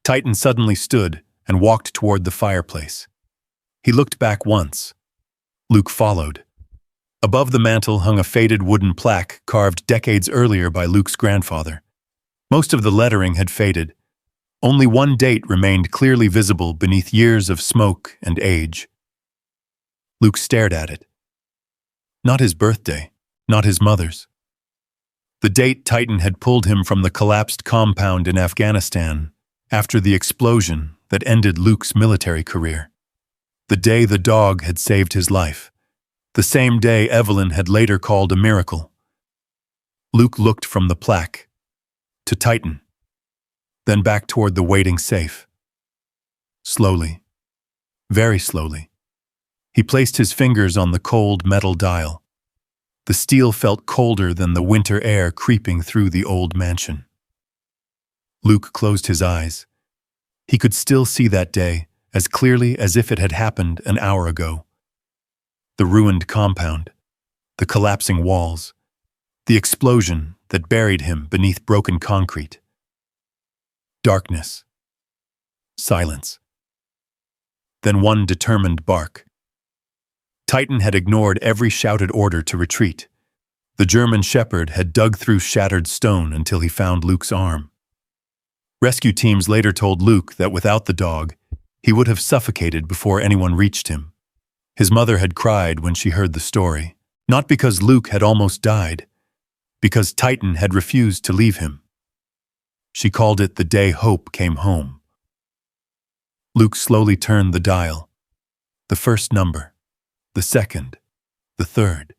Speaker 1: Titan suddenly stood and walked toward the fireplace. He looked back once. Luke followed. Above the mantel hung a faded wooden plaque carved decades earlier by Luke's grandfather. Most of the lettering had faded. Only one date remained clearly visible beneath years of smoke and age. Luke stared at it. Not his birthday, not his mother's. The date Titan had pulled him from the collapsed compound in Afghanistan after the explosion that ended Luke's military career. The day the dog had saved his life. The same day Evelyn had later called a miracle. Luke looked from the plaque to Titan, then back toward the waiting safe. Slowly, very slowly, he placed his fingers on the cold metal dial. The steel felt colder than the winter air creeping through the old mansion. Luke closed his eyes. He could still see that day as clearly as if it had happened an hour ago. The ruined compound, the collapsing walls, the explosion that buried him beneath broken concrete. Darkness. Silence. Then one determined bark. Titan had ignored every shouted order to retreat. The German shepherd had dug through shattered stone until he found Luke's arm. Rescue teams later told Luke that without the dog, he would have suffocated before anyone reached him. His mother had cried when she heard the story, not because Luke had almost died, because Titan had refused to leave him. She called it the day hope came home. Luke slowly turned the dial. The first number, the second, the third.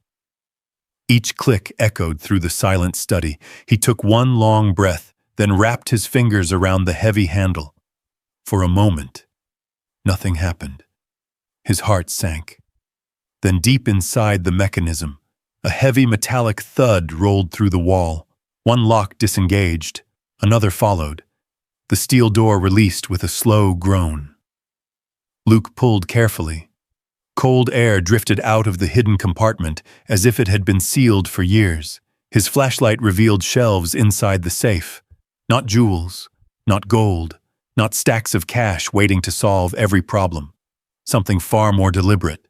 Speaker 1: Each click echoed through the silent study. He took one long breath, then wrapped his fingers around the heavy handle. For a moment, nothing happened. His heart sank. Then deep inside the mechanism, a heavy metallic thud rolled through the wall. One lock disengaged, another followed. The steel door released with a slow groan. Luke pulled carefully. Cold air drifted out of the hidden compartment as if it had been sealed for years. His flashlight revealed shelves inside the safe. Not jewels, not gold, not stacks of cash waiting to solve every problem. Something far more deliberate.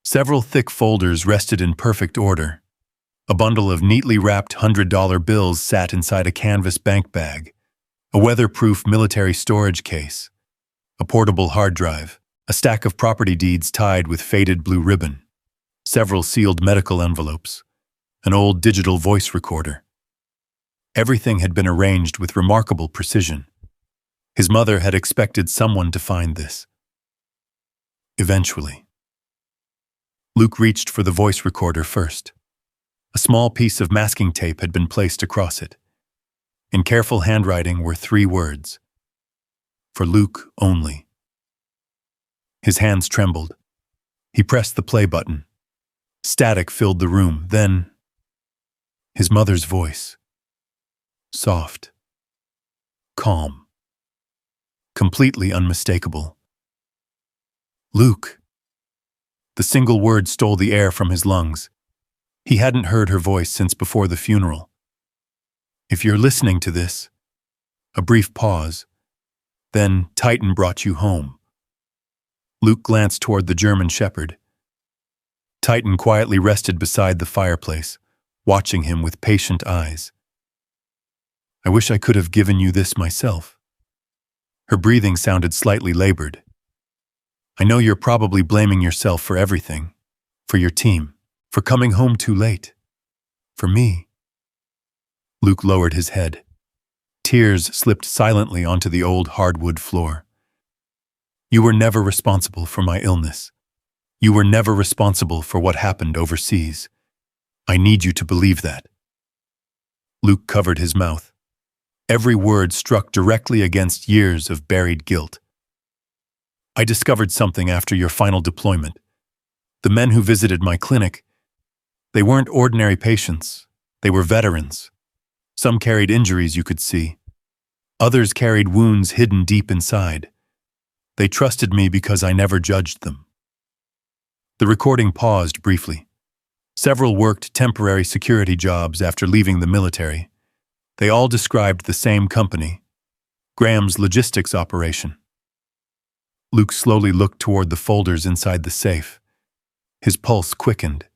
Speaker 1: Several thick folders rested in perfect order. A bundle of neatly wrapped $100 bills sat inside a canvas bank bag. A weatherproof military storage case. A portable hard drive. A stack of property deeds tied with faded blue ribbon. Several sealed medical envelopes. An old digital voice recorder. Everything had been arranged with remarkable precision. His mother had expected someone to find this. Eventually. Luke reached for the voice recorder first. A small piece of masking tape had been placed across it. In careful handwriting were 3 words. For Luke only. His hands trembled. He pressed the play button. Static filled the room. Then, his mother's voice. Soft. Calm. Completely unmistakable. Luke. The single word stole the air from his lungs. He hadn't heard her voice since before the funeral. If you're listening to this. A brief pause. Then Titan brought you home. Luke glanced toward the German shepherd. Titan quietly rested beside the fireplace, watching him with patient eyes. I wish I could have given you this myself. Her breathing sounded slightly labored. I know you're probably blaming yourself for everything. For your team. For coming home too late. For me. Luke lowered his head. Tears slipped silently onto the old hardwood floor. You were never responsible for my illness. You were never responsible for what happened overseas. I need you to believe that. Luke covered his mouth. Every word struck directly against years of buried guilt. I discovered something after your final deployment. The men who visited my clinic, they weren't ordinary patients. They were veterans. Some carried injuries you could see. Others carried wounds hidden deep inside. They trusted me because I never judged them. The recording paused briefly. Several worked temporary security jobs after leaving the military. They all described the same company, Graham's logistics operation. Luke slowly looked toward the folders inside the safe. His pulse quickened.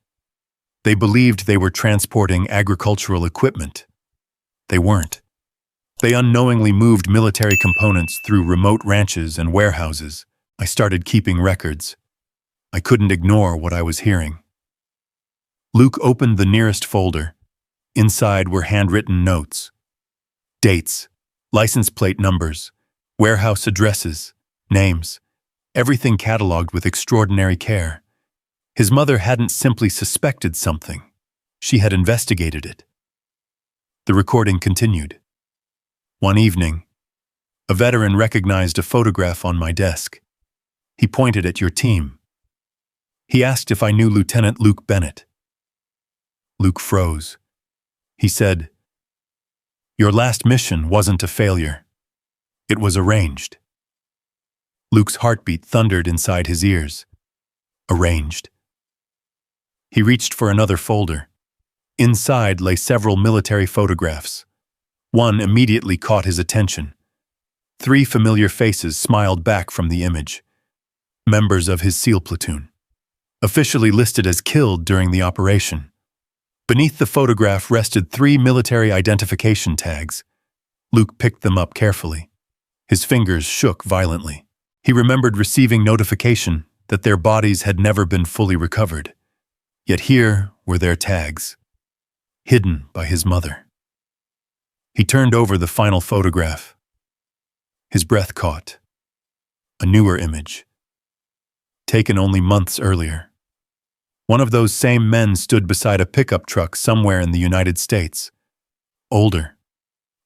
Speaker 1: They believed they were transporting agricultural equipment. They weren't. They unknowingly moved military components through remote ranches and warehouses. I started keeping records. I couldn't ignore what I was hearing. Luke opened the nearest folder. Inside were handwritten notes. Dates, license plate numbers, warehouse addresses, names, everything catalogued with extraordinary care. His mother hadn't simply suspected something. She had investigated it. The recording continued. One evening, a veteran recognized a photograph on my desk. He pointed at your team. He asked if I knew Lieutenant Luke Bennett. Luke froze. He said, "Your last mission wasn't a failure. It was arranged." Luke's heartbeat thundered inside his ears. Arranged. He reached for another folder. Inside lay several military photographs. One immediately caught his attention. 3 familiar faces smiled back from the image. Members of his SEAL platoon, officially listed as killed during the operation. Beneath the photograph rested 3 military identification tags. Luke picked them up carefully. His fingers shook violently. He remembered receiving notification that their bodies had never been fully recovered. Yet here were their tags, hidden by his mother. He turned over the final photograph. His breath caught. A newer image, taken only months earlier. One of those same men stood beside a pickup truck somewhere in the United States. Older,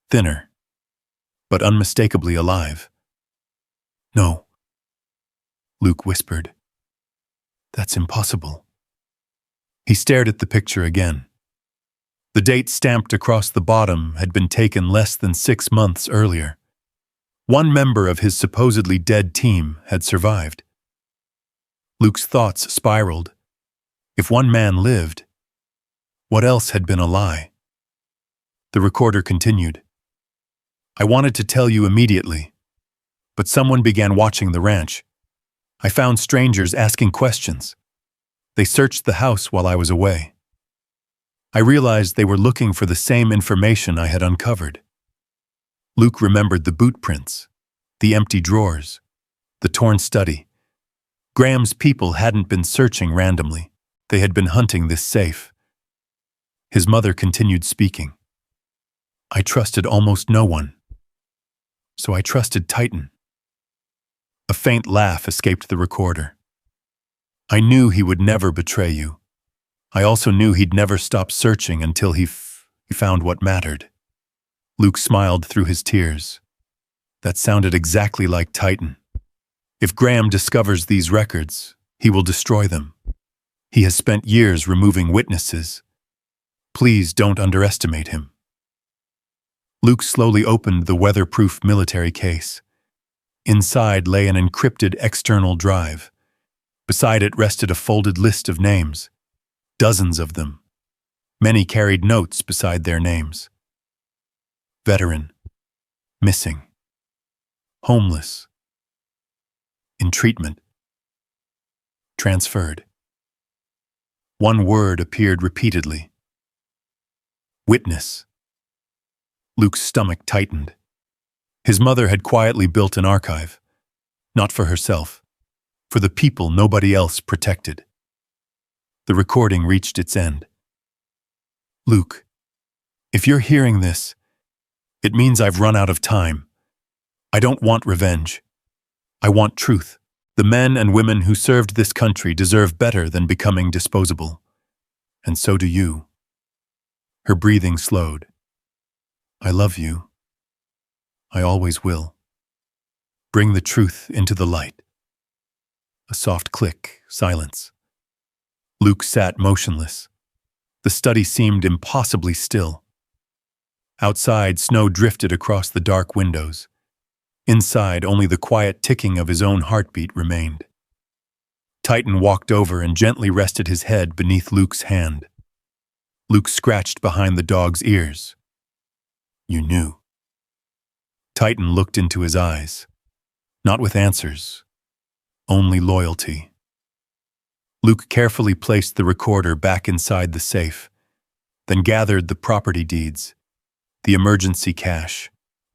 Speaker 1: thinner, but unmistakably alive. "No," Luke whispered. "That's impossible." He stared at the picture again. The date stamped across the bottom had been taken less than 6 months earlier. One member of his supposedly dead team had survived. Luke's thoughts spiraled. If one man lived, what else had been a lie? The recorder continued. "I wanted to tell you immediately, but someone began watching the ranch. I found strangers asking questions. They searched the house while I was away. I realized they were looking for the same information I had uncovered." Luke remembered the boot prints, the empty drawers, the torn study. Graham's people hadn't been searching randomly. They had been hunting this safe. His mother continued speaking. "I trusted almost no one. So I trusted Titan." A faint laugh escaped the recorder. "I knew he would never betray you. I also knew he'd never stop searching until he found what mattered." Luke smiled through his tears. That sounded exactly like Titan. If Graham discovers these records, he will destroy them. He has spent years removing witnesses. Please don't underestimate him. Luke slowly opened the weatherproof military case. Inside lay an encrypted external drive. Beside it rested a folded list of names. Dozens of them. Many carried notes beside their names. Veteran. Missing. Homeless. In treatment. Transferred. One word appeared repeatedly. Witness. Luke's stomach tightened. His mother had quietly built an archive. Not for herself. For the people nobody else protected. The recording reached its end. "Luke, if you're hearing this, it means I've run out of time. I don't want revenge. I want truth. The men and women who served this country deserve better than becoming disposable. And so do you." Her breathing slowed. "I love you. I always will. Bring the truth into the light." A soft click, silence. Luke sat motionless. The study seemed impossibly still. Outside, snow drifted across the dark windows. Inside, only the quiet ticking of his own heartbeat remained. Titan walked over and gently rested his head beneath Luke's hand. Luke scratched behind the dog's ears. "You knew." Titan looked into his eyes. Not with answers, only loyalty. Luke carefully placed the recorder back inside the safe, then gathered the property deeds, the emergency cash,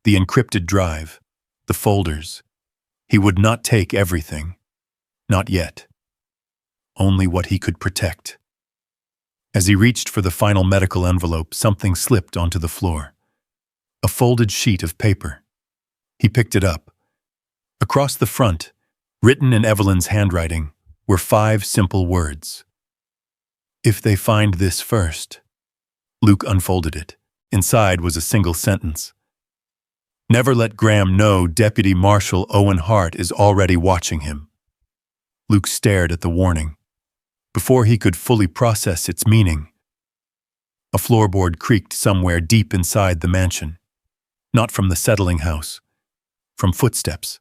Speaker 1: the encrypted drive, the folders. He would not take everything. Not yet. Only what he could protect. As he reached for the final medical envelope, something slipped onto the floor. A folded sheet of paper. He picked it up. Across the front, written in Evelyn's handwriting, were 5 simple words. "If they find this first." Luke unfolded it. Inside was a single sentence. "Never let Graham know Deputy Marshal Owen Hart is already watching him." Luke stared at the warning. Before he could fully process its meaning, a floorboard creaked somewhere deep inside the mansion. Not from the settling house, from footsteps.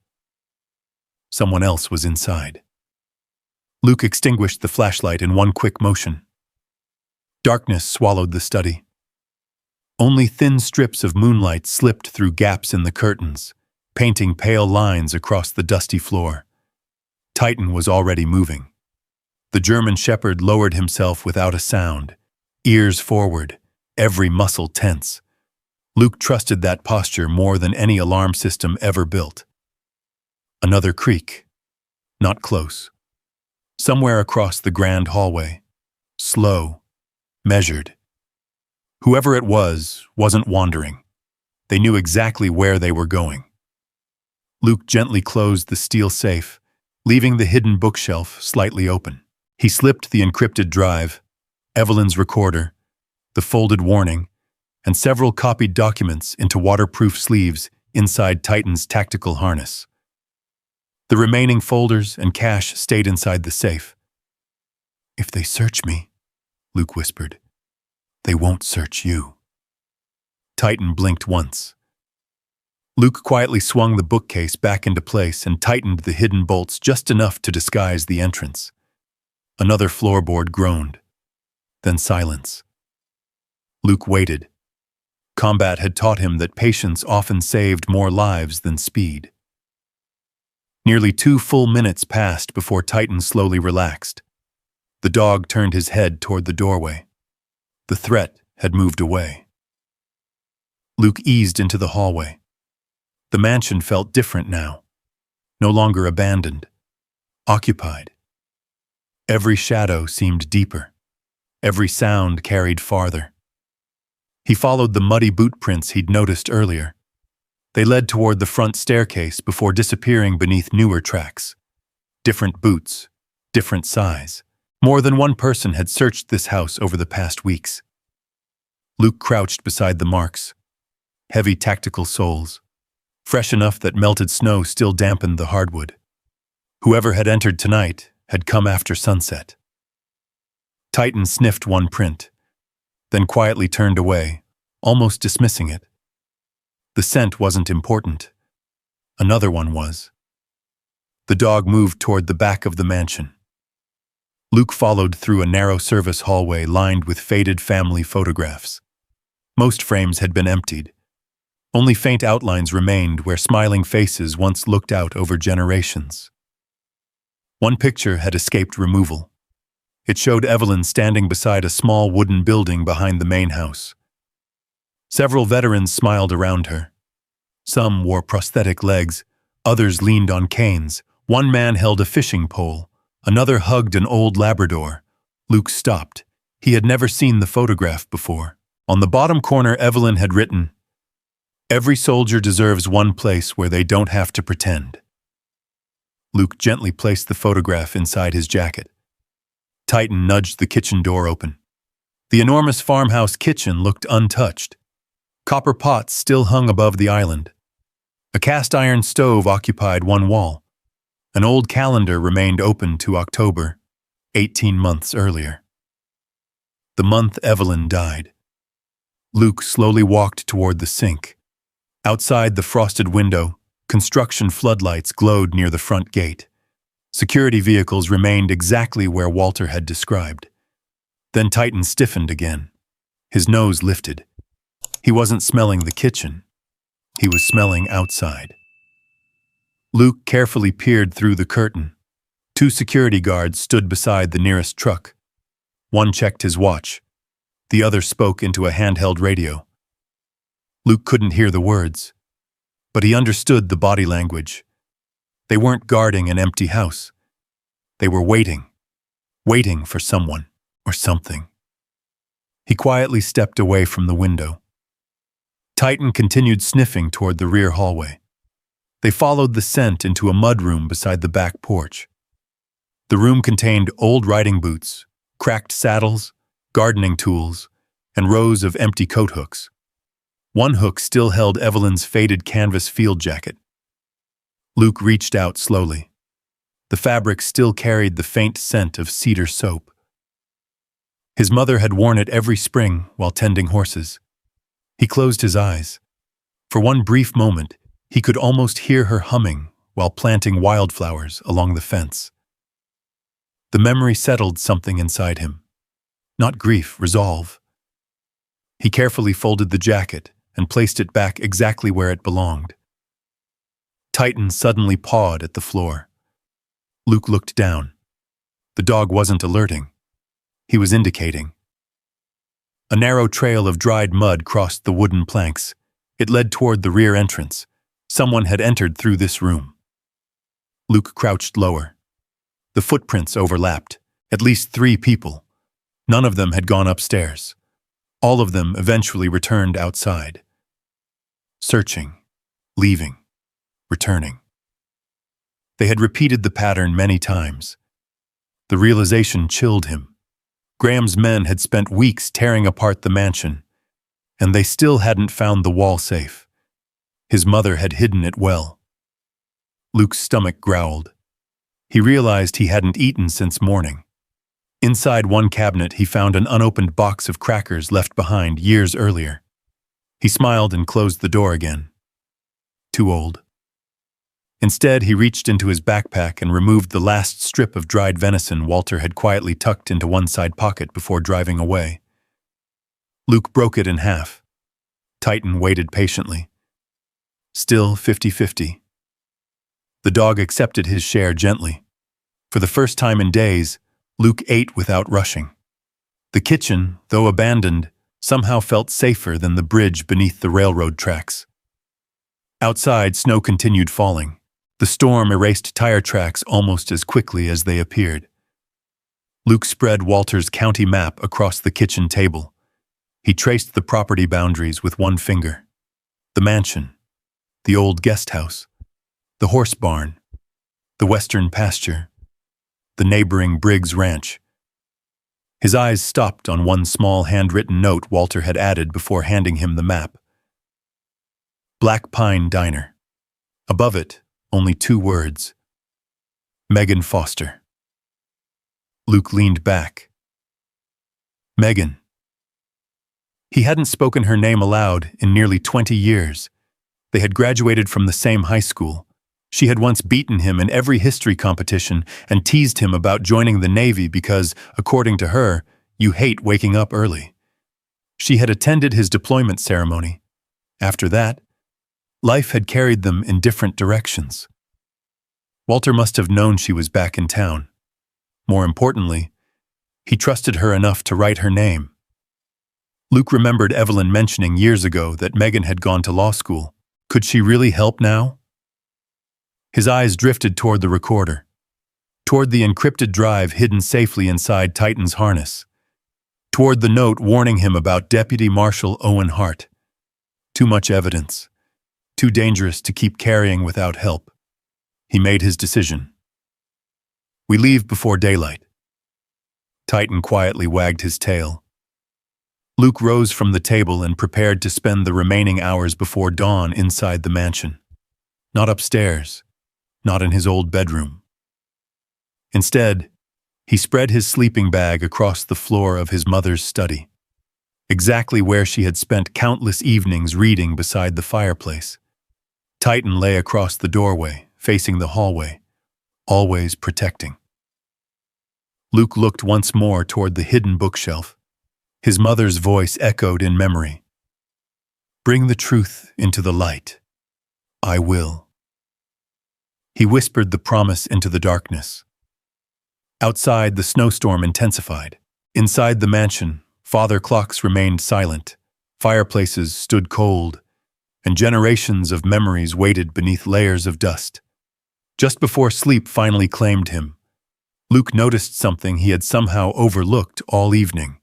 Speaker 1: Someone else was inside. Luke extinguished the flashlight in one quick motion. Darkness swallowed the study. Only thin strips of moonlight slipped through gaps in the curtains, painting pale lines across the dusty floor. Titan was already moving. The German shepherd lowered himself without a sound, ears forward, every muscle tense. Luke trusted that posture more than any alarm system ever built. Another creak. Not close. Somewhere across the grand hallway. Slow. Measured. Whoever it was wasn't wandering. They knew exactly where they were going. Luke gently closed the steel safe, leaving the hidden bookshelf slightly open. He slipped the encrypted drive, Evelyn's recorder, the folded warning, and several copied documents into waterproof sleeves inside Titan's tactical harness. The remaining folders and cash stayed inside the safe. "If they search me," Luke whispered, "they won't search you." Titan blinked once. Luke quietly swung the bookcase back into place and tightened the hidden bolts just enough to disguise the entrance. Another floorboard groaned. Then silence. Luke waited. Combat had taught him that patience often saved more lives than speed. Nearly 2 full minutes passed before Titan slowly relaxed. The dog turned his head toward the doorway. The threat had moved away. Luke eased into the hallway. The mansion felt different now. No longer abandoned. Occupied. Every shadow seemed deeper. Every sound carried farther. He followed the muddy boot prints he'd noticed earlier. They led toward the front staircase before disappearing beneath newer tracks. Different boots, different size. More than one person had searched this house over the past weeks. Luke crouched beside the marks. Heavy tactical soles. Fresh enough that melted snow still dampened the hardwood. Whoever had entered tonight had come after sunset. Titan sniffed one print, then quietly turned away, almost dismissing it. The scent wasn't important. Another one was. The dog moved toward the back of the mansion. Luke followed through a narrow service hallway lined with faded family photographs. Most frames had been emptied. Only faint outlines remained where smiling faces once looked out over generations. One picture had escaped removal. It showed Evelyn standing beside a small wooden building behind the main house. Several veterans smiled around her. Some wore prosthetic legs, others leaned on canes. One man held a fishing pole, another hugged an old Labrador. Luke stopped. He had never seen the photograph before. On the bottom corner, Evelyn had written, "Every soldier deserves one place where they don't have to pretend." Luke gently placed the photograph inside his jacket. Titan nudged the kitchen door open. The enormous farmhouse kitchen looked untouched. Copper pots still hung above the island. A cast-iron stove occupied one wall. An old calendar remained open to October, 18 months earlier. The month Evelyn died. Luke slowly walked toward the sink. Outside the frosted window, construction floodlights glowed near the front gate. Security vehicles remained exactly where Walter had described. Then Titan stiffened again. His nose lifted. He wasn't smelling the kitchen. He was smelling outside. Luke carefully peered through the curtain. Two security guards stood beside the nearest truck. One checked his watch. The other spoke into a handheld radio. Luke couldn't hear the words, but he understood the body language. They weren't guarding an empty house. They were waiting for someone or something. He quietly stepped away from the window. Titan continued sniffing toward the rear hallway. They followed the scent into a mudroom beside the back porch. The room contained old riding boots, cracked saddles, gardening tools, and rows of empty coat hooks. One hook still held Evelyn's faded canvas field jacket. Luke reached out slowly. The fabric still carried the faint scent of cedar soap. His mother had worn it every spring while tending horses. He closed his eyes. For one brief moment, he could almost hear her humming while planting wildflowers along the fence. The memory settled something inside him. Not grief, resolve. He carefully folded the jacket and placed it back exactly where it belonged. Titan suddenly pawed at the floor. Luke looked down. The dog wasn't alerting. He was indicating. A narrow trail of dried mud crossed the wooden planks. It led toward the rear entrance. Someone had entered through this room. Luke crouched lower. The footprints overlapped. At least 3 people. None of them had gone upstairs. All of them eventually returned outside. Searching, leaving, returning. They had repeated the pattern many times. The realization chilled him. Graham's men had spent weeks tearing apart the mansion, and they still hadn't found the wall safe. His mother had hidden it well. Luke's stomach growled. He realized he hadn't eaten since morning. Inside one cabinet, he found an unopened box of crackers left behind years earlier. He smiled and closed the door again. Too old. Instead, he reached into his backpack and removed the last strip of dried venison Walter had quietly tucked into one side pocket before driving away. Luke broke it in half. Titan waited patiently. Still 50-50. The dog accepted his share gently. For the first time in days, Luke ate without rushing. The kitchen, though abandoned, somehow felt safer than the bridge beneath the railroad tracks. Outside, snow continued falling. The storm erased tire tracks almost as quickly as they appeared. Luke spread Walter's county map across the kitchen table. He traced the property boundaries with one finger. The mansion, the old guest house, the horse barn, the western pasture, the neighboring Briggs Ranch. His eyes stopped on one small handwritten note Walter had added before handing him the map. Black Pine Diner. Above it, only 2 words. Megan Foster. Luke leaned back. Megan. He hadn't spoken her name aloud in nearly 20 years. They had graduated from the same high school. She had once beaten him in every history competition and teased him about joining the Navy because, according to her, you hate waking up early. She had attended his deployment ceremony. After that, life had carried them in different directions. Walter must have known she was back in town. More importantly, he trusted her enough to write her name. Luke remembered Evelyn mentioning years ago that Megan had gone to law school. Could she really help now? His eyes drifted toward the recorder, toward the encrypted drive hidden safely inside Titan's harness, toward the note warning him about Deputy Marshal Owen Hart. Too much evidence. Too dangerous to keep carrying without help. He made his decision. We leave before daylight. Titan quietly wagged his tail. Luke rose from the table and prepared to spend the remaining hours before dawn inside the mansion. Not upstairs. Not in his old bedroom. Instead, he spread his sleeping bag across the floor of his mother's study, exactly where she had spent countless evenings reading beside the fireplace. Titan lay across the doorway, facing the hallway, always protecting. Luke looked once more toward the hidden bookshelf. His mother's voice echoed in memory. Bring the truth into the light. I will. He whispered the promise into the darkness. Outside, the snowstorm intensified. Inside the mansion, father clocks remained silent, fireplaces stood cold, and generations of memories waited beneath layers of dust. Just before sleep finally claimed him, Luke noticed something he had somehow overlooked all evening.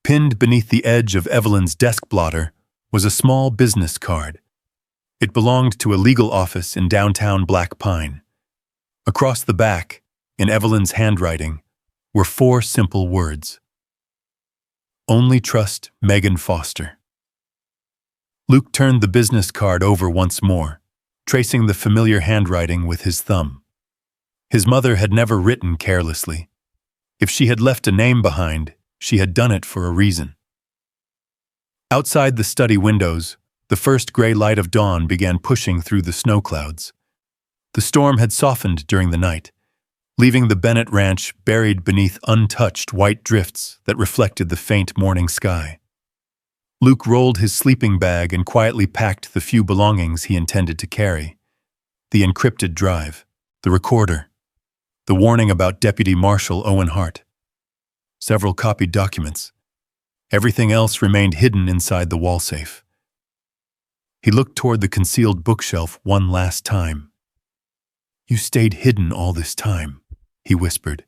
Speaker 1: Pinned beneath the edge of Evelyn's desk blotter was a small business card. It belonged to a legal office in downtown Black Pine. Across the back, in Evelyn's handwriting, were 4 simple words. Only trust Megan Foster. Luke turned the business card over once more, tracing the familiar handwriting with his thumb. His mother had never written carelessly. If she had left a name behind, she had done it for a reason. Outside the study windows, the first gray light of dawn began pushing through the snow clouds. The storm had softened during the night, leaving the Bennett ranch buried beneath untouched white drifts that reflected the faint morning sky. Luke rolled his sleeping bag and quietly packed the few belongings he intended to carry. The encrypted drive, the recorder, the warning about Deputy Marshal Owen Hart, several copied documents. Everything else remained hidden inside the wall safe. He looked toward the concealed bookshelf one last time. "You stayed hidden all this time," he whispered.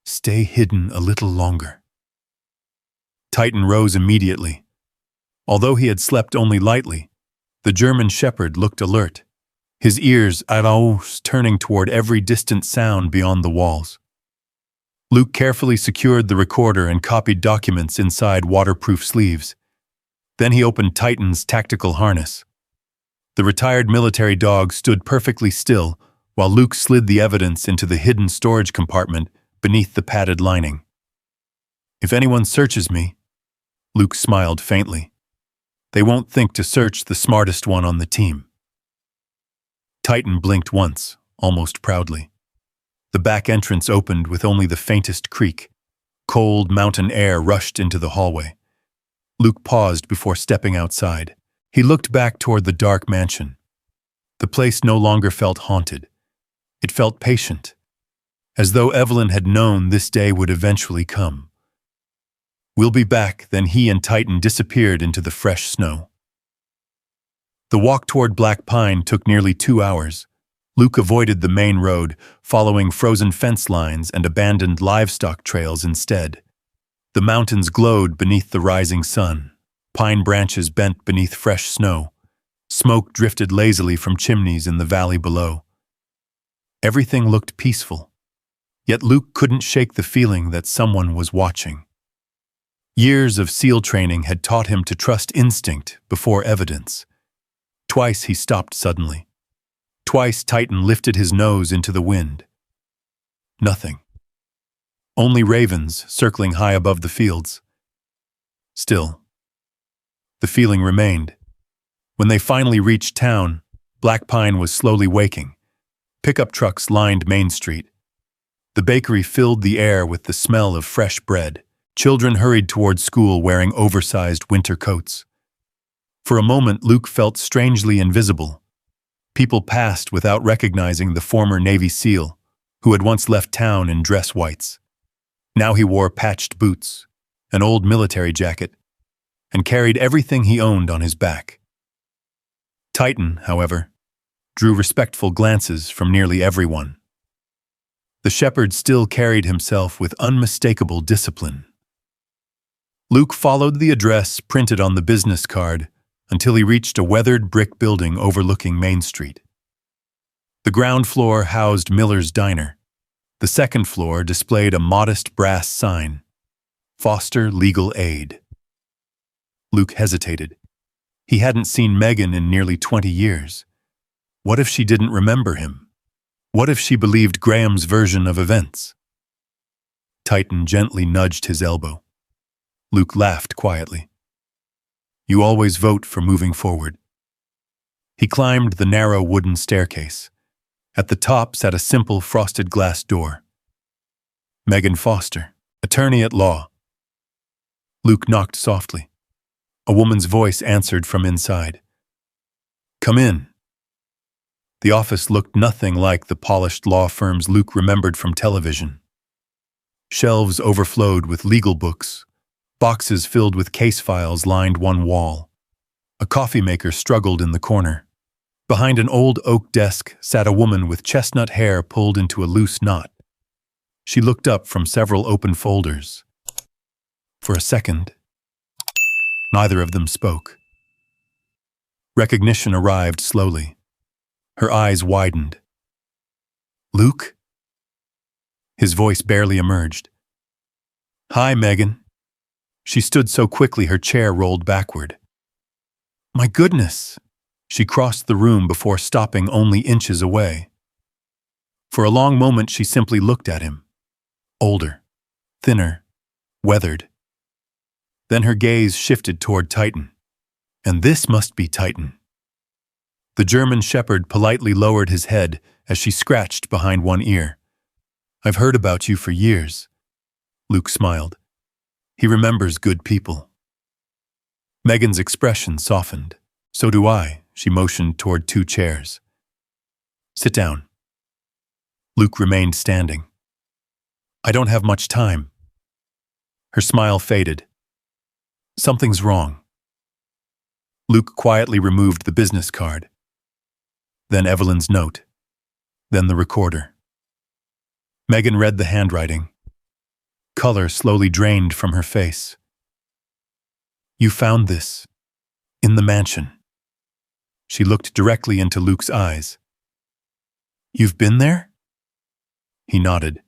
Speaker 1: "Stay hidden a little longer." Titan rose immediately. Although he had slept only lightly, the German shepherd looked alert, his ears turning toward every distant sound beyond the walls. Luke carefully secured the recorder and copied documents inside waterproof sleeves. Then he opened Titan's tactical harness. The retired military dog stood perfectly still while Luke slid the evidence into the hidden storage compartment beneath the padded lining. "If anyone searches me," Luke smiled faintly, "they won't think to search the smartest one on the team." Titan blinked once, almost proudly. The back entrance opened with only the faintest creak. Cold mountain air rushed into the hallway. Luke paused before stepping outside. He looked back toward the dark mansion. The place no longer felt haunted. It felt patient, as though Evelyn had known this day would eventually come. "We'll be back," then he and Titan disappeared into the fresh snow. The walk toward Black Pine took nearly 2 hours. Luke avoided the main road, following frozen fence lines and abandoned livestock trails instead. The mountains glowed beneath the rising sun. Pine branches bent beneath fresh snow. Smoke drifted lazily from chimneys in the valley below. Everything looked peaceful, yet Luke couldn't shake the feeling that someone was watching. Years of SEAL training had taught him to trust instinct before evidence. Twice he stopped suddenly. Twice Titan lifted his nose into the wind. Nothing. Only ravens circling high above the fields. Still, the feeling remained. When they finally reached town, Black Pine was slowly waking. Pickup trucks lined Main Street. The bakery filled the air with the smell of fresh bread. Children hurried toward school wearing oversized winter coats. For a moment, Luke felt strangely invisible. People passed without recognizing the former Navy SEAL, who had once left town in dress whites. Now he wore patched boots, an old military jacket, and carried everything he owned on his back. Titan, however, drew respectful glances from nearly everyone. The shepherd still carried himself with unmistakable discipline. Luke followed the address printed on the business card until he reached a weathered brick building overlooking Main Street. The ground floor housed Miller's Diner. The second floor displayed a modest brass sign, "Foster Legal Aid." Luke hesitated. He hadn't seen Megan in nearly 20 years. What if she didn't remember him? What if she believed Graham's version of events? Titan gently nudged his elbow. Luke laughed quietly. "You always vote for moving forward." He climbed the narrow wooden staircase. At the top sat a simple frosted glass door. "Megan Foster, attorney at law." Luke knocked softly. A woman's voice answered from inside. "Come in." The office looked nothing like the polished law firms Luke remembered from television. Shelves overflowed with legal books. Boxes filled with case files lined one wall. A coffee maker struggled in the corner. Behind an old oak desk sat a woman with chestnut hair pulled into a loose knot. She looked up from several open folders. For a second, neither of them spoke. Recognition arrived slowly. Her eyes widened. "Luke?" His voice barely emerged. "Hi, Megan." She stood so quickly her chair rolled backward. "My goodness!" She crossed the room before stopping only inches away. For a long moment she simply looked at him. Older, thinner, weathered. Then her gaze shifted toward Titan. And this must be Titan. The German shepherd politely lowered his head as she scratched behind one ear. "I've heard about you for years." Luke smiled. He remembers good people. Megan's expression softened. "So do I," she motioned toward two chairs. "Sit down." Luke remained standing. "I don't have much time." Her smile faded. "Something's wrong." Luke quietly removed the business card. Then Evelyn's note. Then the recorder. Megan read the handwriting. Color slowly drained from her face. "You found this in the mansion." She looked directly into Luke's eyes. "You've been there?" He nodded.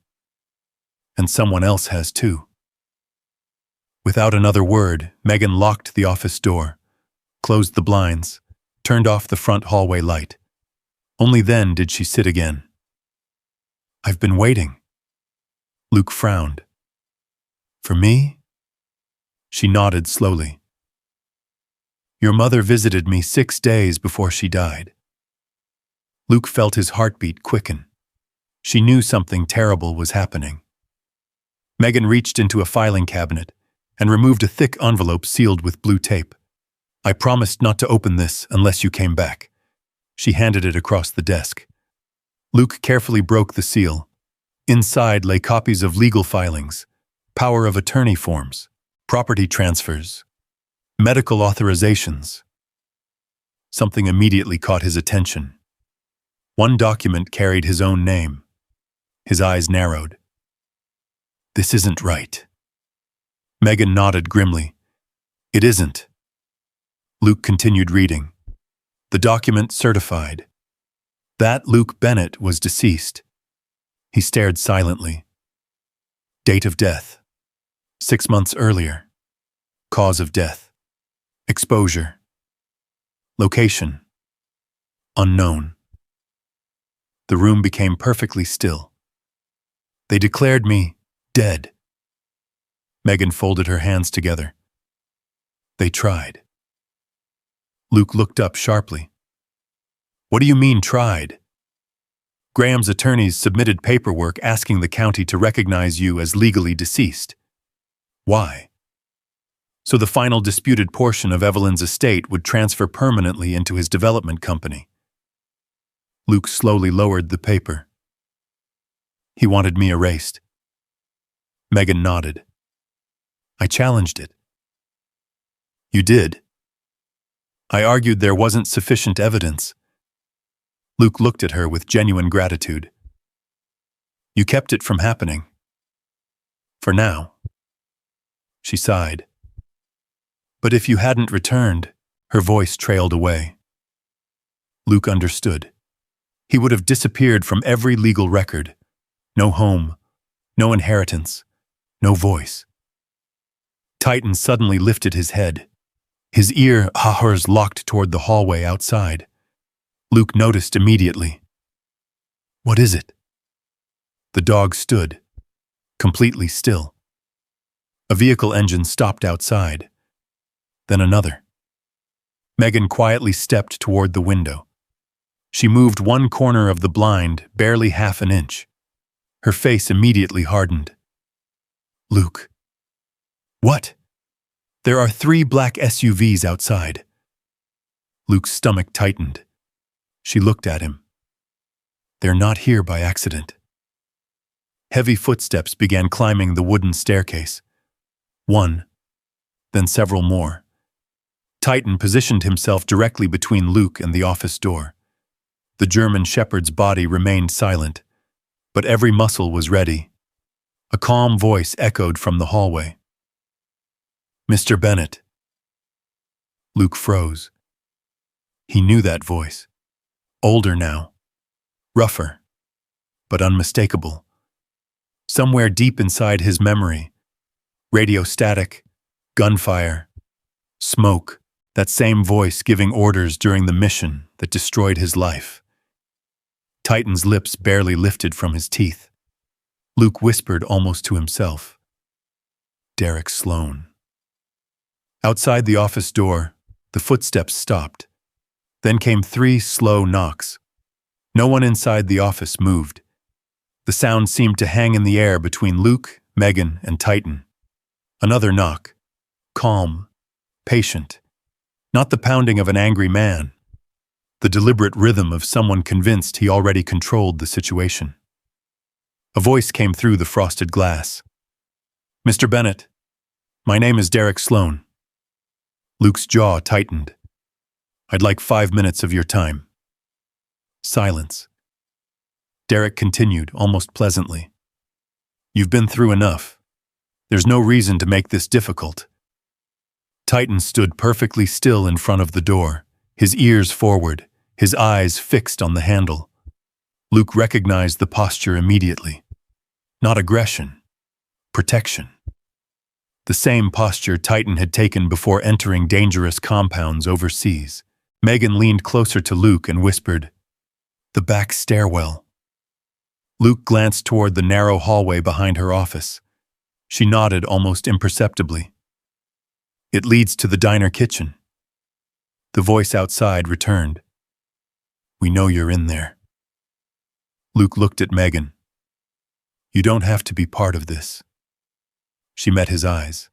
Speaker 1: "And someone else has too." Without another word, Megan locked the office door, closed the blinds, turned off the front hallway light. Only then did she sit again. "I've been waiting." Luke frowned. "For me?" She nodded slowly. "Your mother visited me 6 days before she died." Luke felt his heartbeat quicken. She knew something terrible was happening. Megan reached into a filing cabinet and removed a thick envelope sealed with blue tape. "I promised not to open this unless you came back." She handed it across the desk. Luke carefully broke the seal. Inside lay copies of legal filings, power of attorney forms, property transfers, medical authorizations. Something immediately caught his attention. One document carried his own name. His eyes narrowed. "This isn't right." Megan nodded grimly. "It isn't." Luke continued reading. The document certified that Luke Bennett was deceased. He stared silently. Date of death: 6 months earlier. Cause of death: exposure. Location: unknown. The room became perfectly still. "They declared me dead." Megan folded her hands together. "They tried." Luke looked up sharply. "What do you mean, tried?" "Graham's attorneys submitted paperwork asking the county to recognize you as legally deceased." "Why?" "So the final disputed portion of Evelyn's estate would transfer permanently into his development company." Luke slowly lowered the paper. "He wanted me erased." Megan nodded. "I challenged it." "You did?" "I argued there wasn't sufficient evidence." Luke looked at her with genuine gratitude. "You kept it from happening." "For now." She sighed. "But if you hadn't returned," her voice trailed away. Luke understood. He would have disappeared from every legal record. No home, no inheritance, no voice. Titan suddenly lifted his head. His ears locked toward the hallway outside. Luke noticed immediately. "What is it?" The dog stood, completely still. A vehicle engine stopped outside. Then another. Megan quietly stepped toward the window. She moved one corner of the blind barely half an inch. Her face immediately hardened. "Luke." "What?" "There are 3 black SUVs outside." Luke's stomach tightened. She looked at him. "They're not here by accident." Heavy footsteps began climbing the wooden staircase. One, then several more. Titan positioned himself directly between Luke and the office door. The German shepherd's body remained silent, but every muscle was ready. A calm voice echoed from the hallway. "Mr. Bennett." Luke froze. He knew that voice. Older now. Rougher, but unmistakable. Somewhere deep inside his memory, radio static, gunfire, smoke, that same voice giving orders during the mission that destroyed his life. Titan's lips barely lifted from his teeth. Luke whispered almost to himself. Derek Sloan. Outside the office door, the footsteps stopped. Then came 3 slow knocks. No one inside the office moved. The sound seemed to hang in the air between Luke, Megan, and Titan. Another knock. Calm, patient. Not the pounding of an angry man. The deliberate rhythm of someone convinced he already controlled the situation. A voice came through the frosted glass. "Mr. Bennett, my name is Derek Sloan." Luke's jaw tightened. "I'd like 5 minutes of your time." Silence. Derek continued, almost pleasantly. "You've been through enough. There's no reason to make this difficult." Titan stood perfectly still in front of the door, his ears forward, his eyes fixed on the handle. Luke recognized the posture immediately. Not aggression, protection. The same posture Titan had taken before entering dangerous compounds overseas. Megan leaned closer to Luke and whispered, "The back stairwell." Luke glanced toward the narrow hallway behind her office. She nodded almost imperceptibly. "It leads to the diner kitchen." The voice outside returned. "We know you're in there." Luke looked at Megan. "You don't have to be part of this." She met his eyes.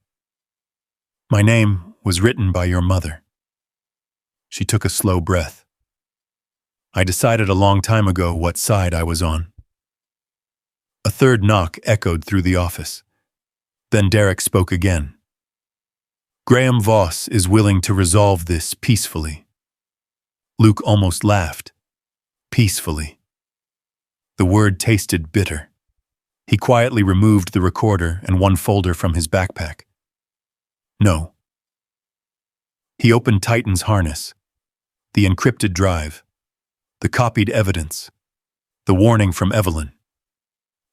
Speaker 1: "My name was written by your mother." She took a slow breath. "I decided a long time ago what side I was on." A third knock echoed through the office. Then Derek spoke again. "Graham Voss is willing to resolve this peacefully." Luke almost laughed. Peacefully. The word tasted bitter. He quietly removed the recorder and one folder from his backpack. "No." He opened Titan's harness. The encrypted drive. The copied evidence. The warning from Evelyn.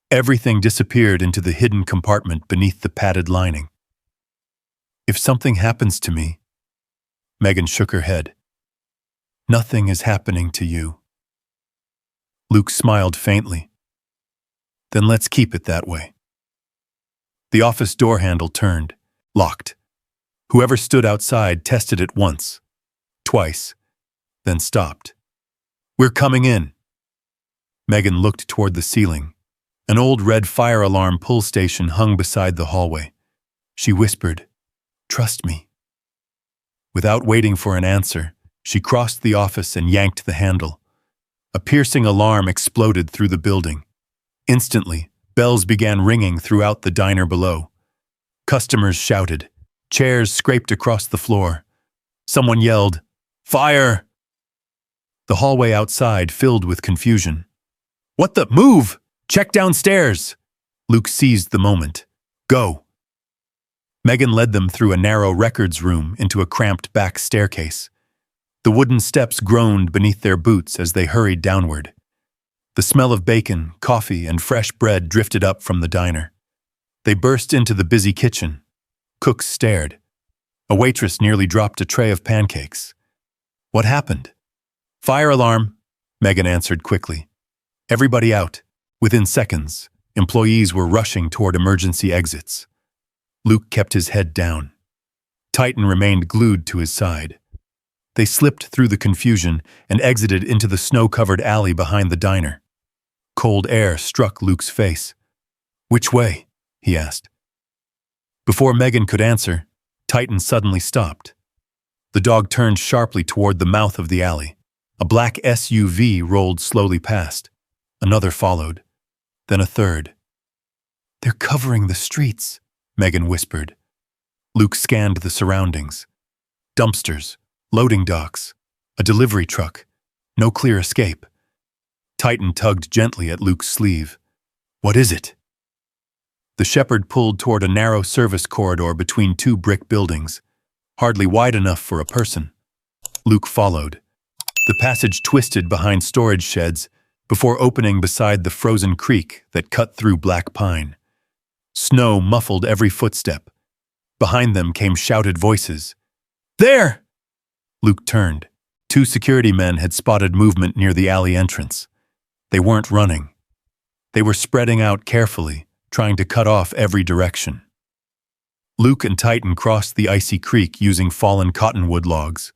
Speaker 1: Everything disappeared into the hidden compartment beneath the padded lining. "If something happens to me," Megan shook her head. "Nothing is happening to you." Luke smiled faintly. "Then let's keep it that way." The office door handle turned, locked. Whoever stood outside tested it once, twice, then stopped. "We're coming in." Megan looked toward the ceiling. An old red fire alarm pull station hung beside the hallway. She whispered, "Trust me." Without waiting for an answer, she crossed the office and yanked the handle. A piercing alarm exploded through the building. Instantly, bells began ringing throughout the diner below. Customers shouted. Chairs scraped across the floor. Someone yelled, "Fire!" The hallway outside filled with confusion. "What the— Move! Check downstairs!" Luke seized the moment. "Go!" Megan led them through a narrow records room into a cramped back staircase. The wooden steps groaned beneath their boots as they hurried downward. The smell of bacon, coffee, and fresh bread drifted up from the diner. They burst into the busy kitchen. Cooks stared. A waitress nearly dropped a tray of pancakes. "What happened?" "Fire alarm," Megan answered quickly. "Everybody out." Within seconds, employees were rushing toward emergency exits. Luke kept his head down. Titan remained glued to his side. They slipped through the confusion and exited into the snow-covered alley behind the diner. Cold air struck Luke's face. "Which way?" he asked. Before Megan could answer, Titan suddenly stopped. The dog turned sharply toward the mouth of the alley. A black SUV rolled slowly past. Another followed. Then a third. They're covering the streets, Megan whispered. Luke scanned the surroundings. Dumpsters, loading docks, a delivery truck. No clear escape. Titan tugged gently at Luke's sleeve. What is it? The shepherd pulled toward a narrow service corridor between two brick buildings, hardly wide enough for a person. Luke followed. The passage twisted behind storage sheds before opening beside the frozen creek that cut through black pine. Snow muffled every footstep. Behind them came shouted voices. There! Luke turned. Two security men had spotted movement near the alley entrance. They weren't running. They were spreading out carefully, trying to cut off every direction. Luke and Titan crossed the icy creek using fallen cottonwood logs.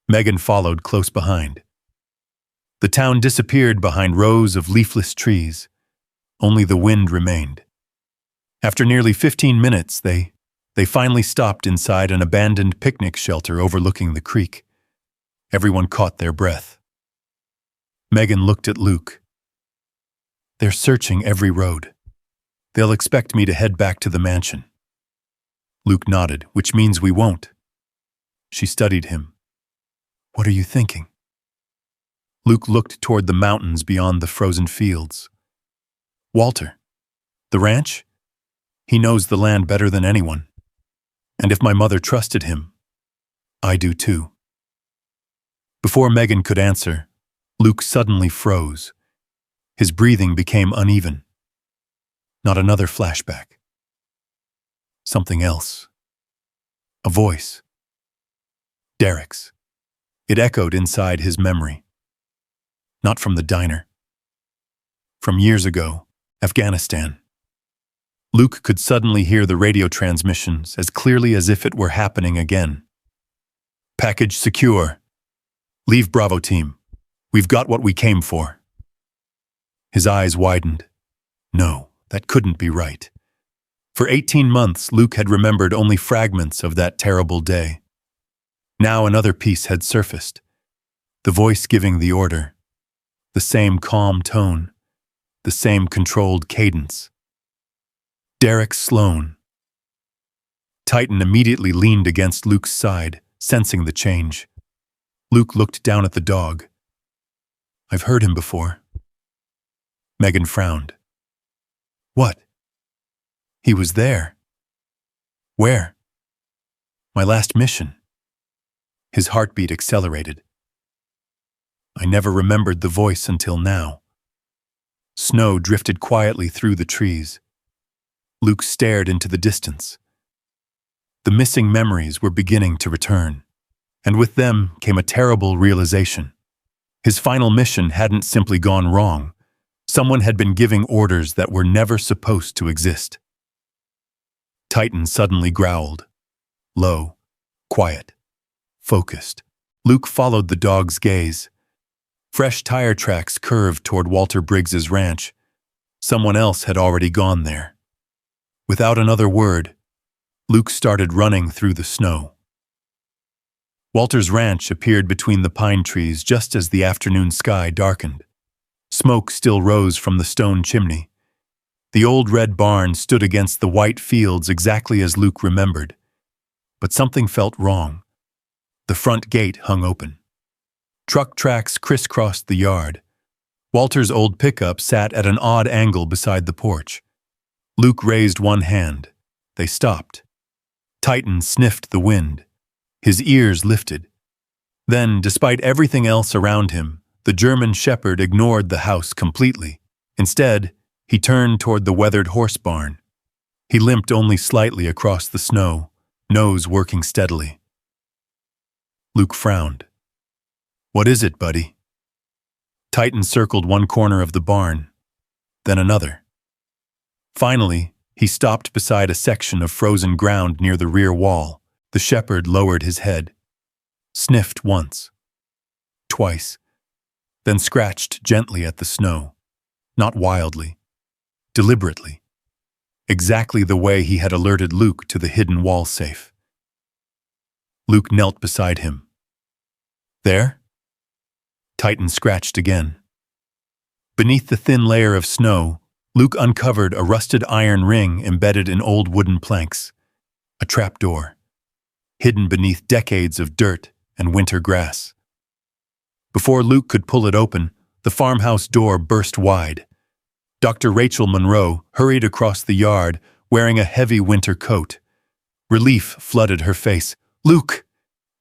Speaker 1: Megan followed close behind. The town disappeared behind rows of leafless trees. Only the wind remained. After nearly 15 minutes, they finally stopped inside an abandoned picnic shelter overlooking the creek. Everyone caught their breath. Megan looked at Luke. They're searching every road. They'll expect me to head back to the mansion. Luke nodded, which means we won't. She studied him. What are you thinking? Luke looked toward the mountains beyond the frozen fields. Walter, the ranch? He knows the land better than anyone. And if my mother trusted him, I do too. Before Megan could answer, Luke suddenly froze. His breathing became uneven. Not another flashback. Something else. A voice. Derek's. It echoed inside his memory. Not from the diner. From years ago, Afghanistan. Luke could suddenly hear the radio transmissions as clearly as if it were happening again. Package secure. Leave Bravo team. We've got what we came for. His eyes widened. No, that couldn't be right. For 18 months, Luke had remembered only fragments of that terrible day. Now another piece had surfaced. The voice giving the order. The same calm tone. The same controlled cadence. Derek Sloan. Titan immediately leaned against Luke's side, sensing the change. Luke looked down at the dog. I've heard him before. Megan frowned. What? He was there. Where? My last mission. His heartbeat accelerated. I never remembered the voice until now. Snow drifted quietly through the trees. Luke stared into the distance. The missing memories were beginning to return, and with them came a terrible realization. His final mission hadn't simply gone wrong. Someone had been giving orders that were never supposed to exist. Titan suddenly growled. Low, quiet, focused. Luke followed the dog's gaze. Fresh tire tracks curved toward Walter Briggs's ranch. Someone else had already gone there. Without another word, Luke started running through the snow. Walter's ranch appeared between the pine trees just as the afternoon sky darkened. Smoke still rose from the stone chimney. The old red barn stood against the white fields exactly as Luke remembered. But something felt wrong. The front gate hung open. Truck tracks crisscrossed the yard. Walter's old pickup sat at an odd angle beside the porch. Luke raised one hand. They stopped. Titan sniffed the wind. His ears lifted. Then, despite everything else around him, the German shepherd ignored the house completely. Instead, he turned toward the weathered horse barn. He limped only slightly across the snow, nose working steadily. Luke frowned. What is it, buddy? Titan circled one corner of the barn, then another. Finally, he stopped beside a section of frozen ground near the rear wall. The shepherd lowered his head, sniffed once, twice, then scratched gently at the snow, not wildly, deliberately, exactly the way he had alerted Luke to the hidden wall safe. Luke knelt beside him. There? Titan scratched again. Beneath the thin layer of snow, Luke uncovered a rusted iron ring embedded in old wooden planks, a trapdoor, hidden beneath decades of dirt and winter grass. Before Luke could pull it open, the farmhouse door burst wide. Dr. Rachel Monroe hurried across the yard, wearing a heavy winter coat. Relief flooded her face. "Luke!"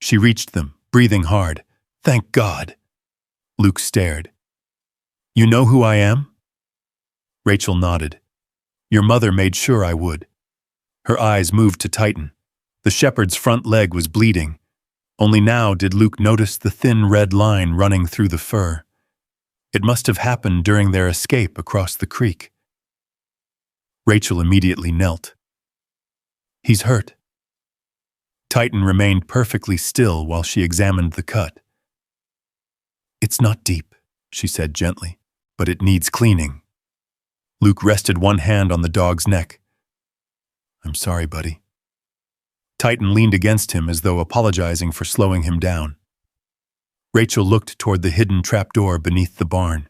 Speaker 1: She reached them, breathing hard. "Thank God!" Luke stared. "You know who I am?" Rachel nodded. "Your mother made sure I would." Her eyes moved to Titan. The shepherd's front leg was bleeding. Only now did Luke notice the thin red line running through the fur. It must have happened during their escape across the creek. Rachel immediately knelt. "He's hurt." Titan remained perfectly still while she examined the cut. "It's not deep," she said gently, "but it needs cleaning." Luke rested one hand on the dog's neck. "I'm sorry, buddy." Titan leaned against him as though apologizing for slowing him down. Rachel looked toward the hidden trapdoor beneath the barn.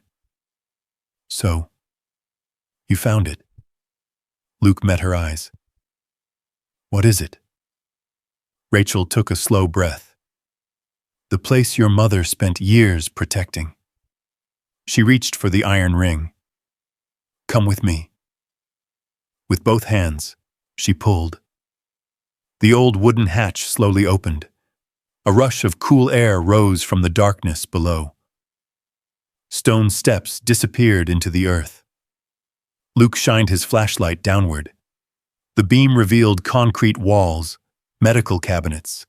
Speaker 1: "So, you found it?" Luke met her eyes. "What is it?" Rachel took a slow breath. "The place your mother spent years protecting." She reached for the iron ring. "Come with me." With both hands, she pulled. The old wooden hatch slowly opened. A rush of cool air rose from the darkness below. Stone steps disappeared into the earth. Luke shined his flashlight downward. The beam revealed concrete walls, medical cabinets,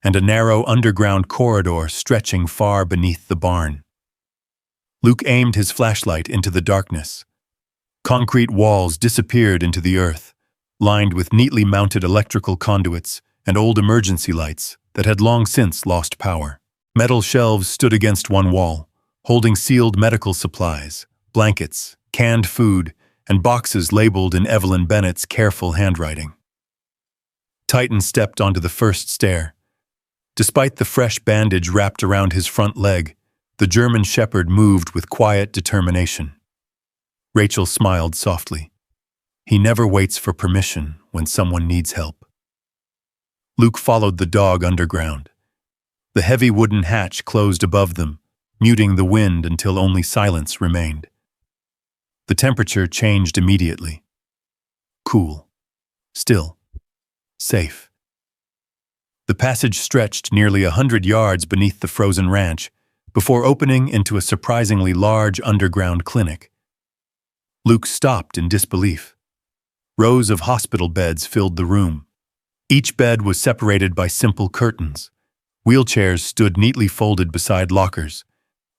Speaker 1: and a narrow underground corridor stretching far beneath the barn. Luke aimed his flashlight into the darkness. Concrete walls disappeared into the earth, lined with neatly mounted electrical conduits and old emergency lights that had long since lost power. Metal shelves stood against one wall, holding sealed medical supplies, blankets, canned food, and boxes labeled in Evelyn Bennett's careful handwriting. Titan stepped onto the first stair. Despite the fresh bandage wrapped around his front leg, the German shepherd moved with quiet determination. Rachel smiled softly. He never waits for permission when someone needs help. Luke followed the dog underground. The heavy wooden hatch closed above them, muting the wind until only silence remained. The temperature changed immediately. Cool. Still. Safe. The passage stretched nearly 100 yards beneath the frozen ranch before opening into a surprisingly large underground clinic. Luke stopped in disbelief. Rows of hospital beds filled the room. Each bed was separated by simple curtains. Wheelchairs stood neatly folded beside lockers.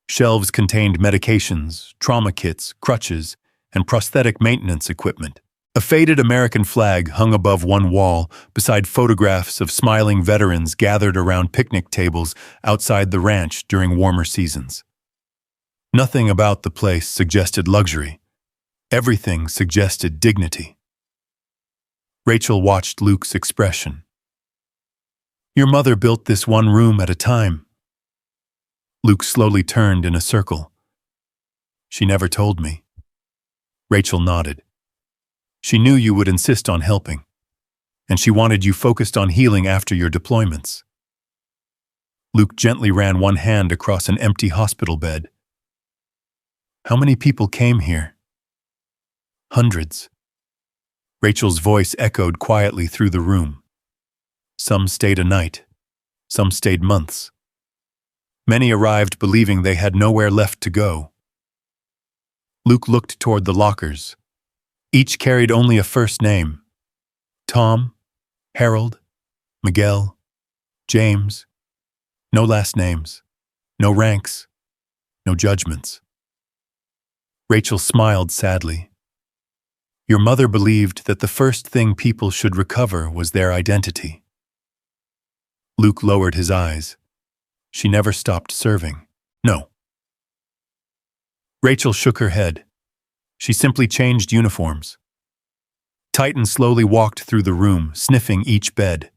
Speaker 1: Shelves contained medications, trauma kits, crutches, and prosthetic maintenance equipment. A faded American flag hung above one wall beside photographs of smiling veterans gathered around picnic tables outside the ranch during warmer seasons. Nothing about the place suggested luxury. Everything suggested dignity. Rachel watched Luke's expression. "Your mother built this one room at a time." Luke slowly turned in a circle. "She never told me." Rachel nodded. "She knew you would insist on helping, and she wanted you focused on healing after your deployments." Luke gently ran one hand across an empty hospital bed. "How many people came here?" "Hundreds." Rachel's voice echoed quietly through the room. Some stayed a night. Some stayed months. Many arrived believing they had nowhere left to go. Luke looked toward the lockers. Each carried only a first name. Tom, Harold, Miguel, James. No last names. No ranks. No judgments. Rachel smiled sadly. "Your mother believed that the first thing people should recover was their identity." Luke lowered his eyes. "She never stopped serving." "No." Rachel shook her head. "She simply changed uniforms." Titan slowly walked through the room, sniffing each bed.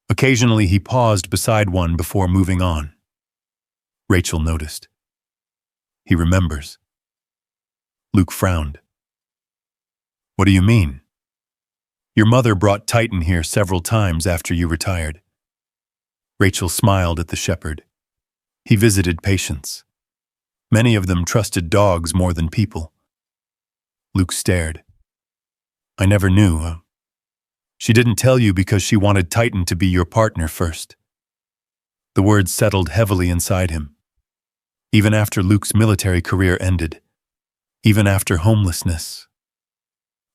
Speaker 1: Occasionally he paused beside one before moving on. Rachel noticed. "He remembers." Luke frowned. What do you mean? Your mother brought Titan here several times after you retired. Rachel smiled at the shepherd. He visited patients. Many of them trusted dogs more than people. Luke stared. I never knew. She didn't tell you because she wanted Titan to be your partner first. The words settled heavily inside him. Even after Luke's military career ended, even after homelessness,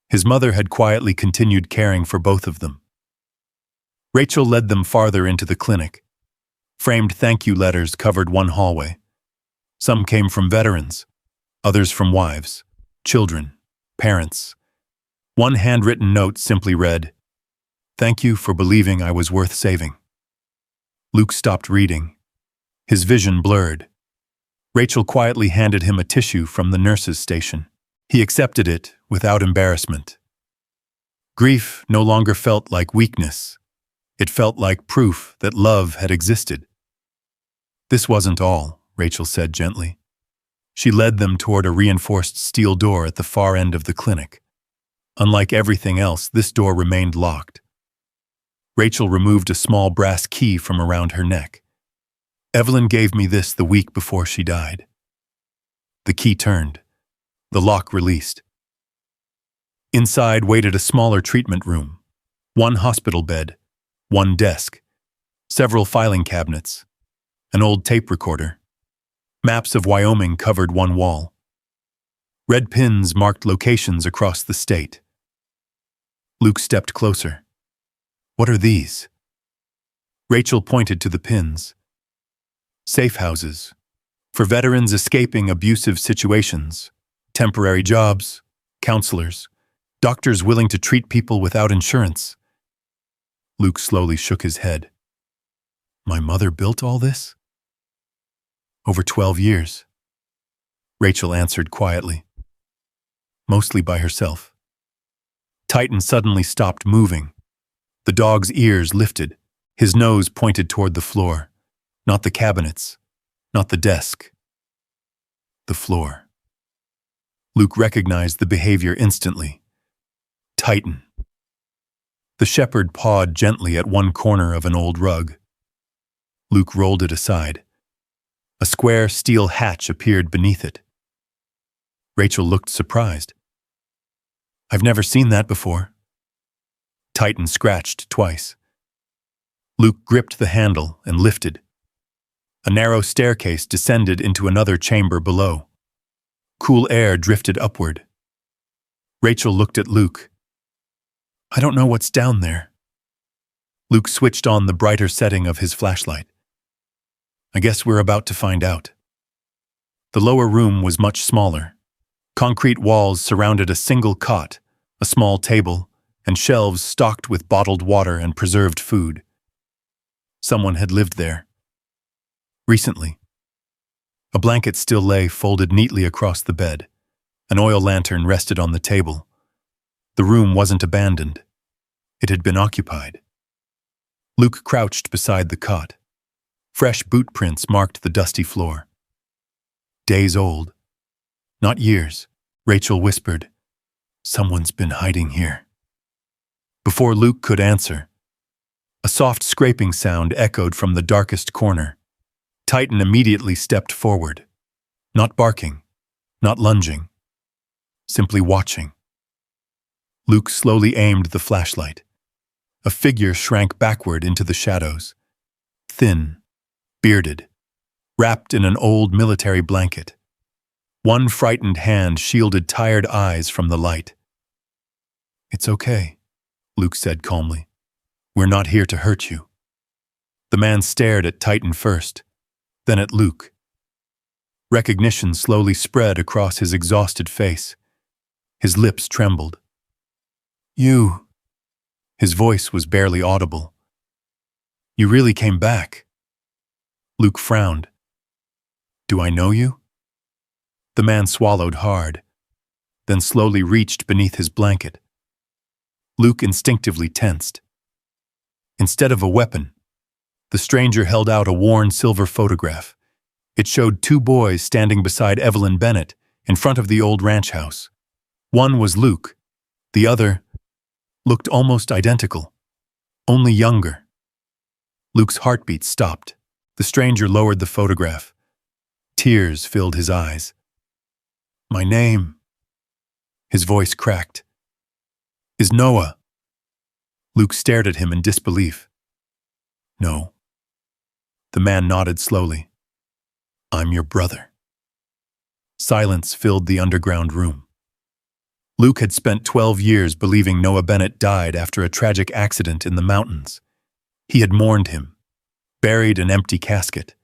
Speaker 1: his mother had quietly continued caring for both of them. Rachel led them farther into the clinic. Framed thank you letters covered one hallway. Some came from veterans, others from wives, children, parents. One handwritten note simply read, "Thank you for believing I was worth saving." Luke stopped reading. His vision blurred. Rachel quietly handed him a tissue from the nurse's station. He accepted it without embarrassment. Grief no longer felt like weakness. It felt like proof that love had existed. This wasn't all, Rachel said gently. She led them toward a reinforced steel door at the far end of the clinic. Unlike everything else, this door remained locked. Rachel removed a small brass key from around her neck. Evelyn gave me this the week before she died. The key turned. The lock released. Inside waited a smaller treatment room. One hospital bed, one desk, several filing cabinets, an old tape recorder. Maps of Wyoming covered one wall. Red pins marked locations across the state. Luke stepped closer. What are these? Rachel pointed to the pins. Safe houses. For veterans escaping abusive situations. Temporary jobs. Counselors. Doctors willing to treat people without insurance. Luke slowly shook his head. My mother built all this? Over 12 years. Rachel answered quietly. Mostly by herself. Titan suddenly stopped moving. The dog's ears lifted. His nose pointed toward the floor. Not the cabinets. Not the desk. The floor. Luke recognized the behavior instantly. Titan. The shepherd pawed gently at one corner of an old rug. Luke rolled it aside. A square steel hatch appeared beneath it. Rachel looked surprised. I've never seen that before. Titan scratched twice. Luke gripped the handle and lifted. A narrow staircase descended into another chamber below. Cool air drifted upward. Rachel looked at Luke. I don't know what's down there. Luke switched on the brighter setting of his flashlight. I guess we're about to find out. The lower room was much smaller. Concrete walls surrounded a single cot, a small table, and shelves stocked with bottled water and preserved food. Someone had lived there. Recently. A blanket still lay folded neatly across the bed. An oil lantern rested on the table. The room wasn't abandoned. It had been occupied. Luke crouched beside the cot. Fresh boot prints marked the dusty floor. Days old. Not years, Rachel whispered. Someone's been hiding here. Before Luke could answer, a soft scraping sound echoed from the darkest corner. Titan immediately stepped forward. Not barking, not lunging, simply watching. Luke slowly aimed the flashlight. A figure shrank backward into the shadows. Thin, bearded, wrapped in an old military blanket. One frightened hand shielded tired eyes from the light. It's okay, Luke said calmly. We're not here to hurt you. The man stared at Titan first, then at Luke. Recognition slowly spread across his exhausted face. His lips trembled. You. His voice was barely audible. You really came back. Luke frowned. Do I know you? The man swallowed hard, then slowly reached beneath his blanket. Luke instinctively tensed. Instead of a weapon, the stranger held out a worn silver photograph. It showed two boys standing beside Evelyn Bennett in front of the old ranch house. One was Luke, The other looked almost identical, only younger. Luke's heartbeat stopped. The stranger lowered the photograph. Tears filled his eyes. "My name," his voice cracked, "is Noah." Luke stared at him in disbelief. "No." The man nodded slowly. "I'm your brother." Silence filled the underground room. Luke had spent 12 years believing Noah Bennett died after a tragic accident in the mountains. He had mourned him, buried an empty casket,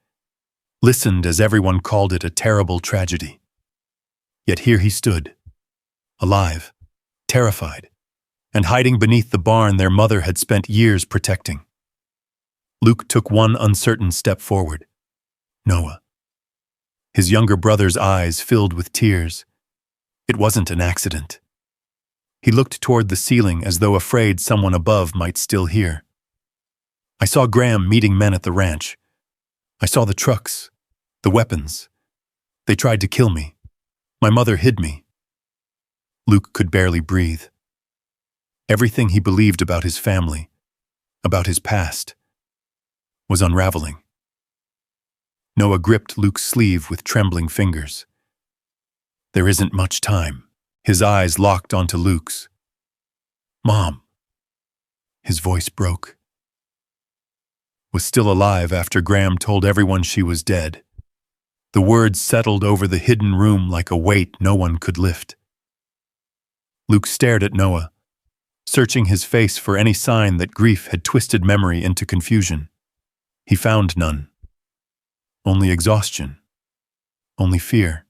Speaker 1: listened as everyone called it a terrible tragedy. Yet here he stood, alive, terrified, and hiding beneath the barn their mother had spent years protecting. Luke took one uncertain step forward. Noah. His younger brother's eyes filled with tears. It wasn't an accident. He looked toward the ceiling as though afraid someone above might still hear. "I saw Graham meeting men at the ranch. I saw the trucks, the weapons. They tried to kill me. My mother hid me." Luke could barely breathe. Everything he believed about his family, about his past, was unraveling. Noah gripped Luke's sleeve with trembling fingers. "There isn't much time." His eyes locked onto Luke's. "Mom," his voice broke, "was still alive after Graham told everyone she was dead." The words settled over the hidden room like a weight no one could lift. Luke stared at Noah, searching his face for any sign that grief had twisted memory into confusion. He found none. Only exhaustion. Only fear.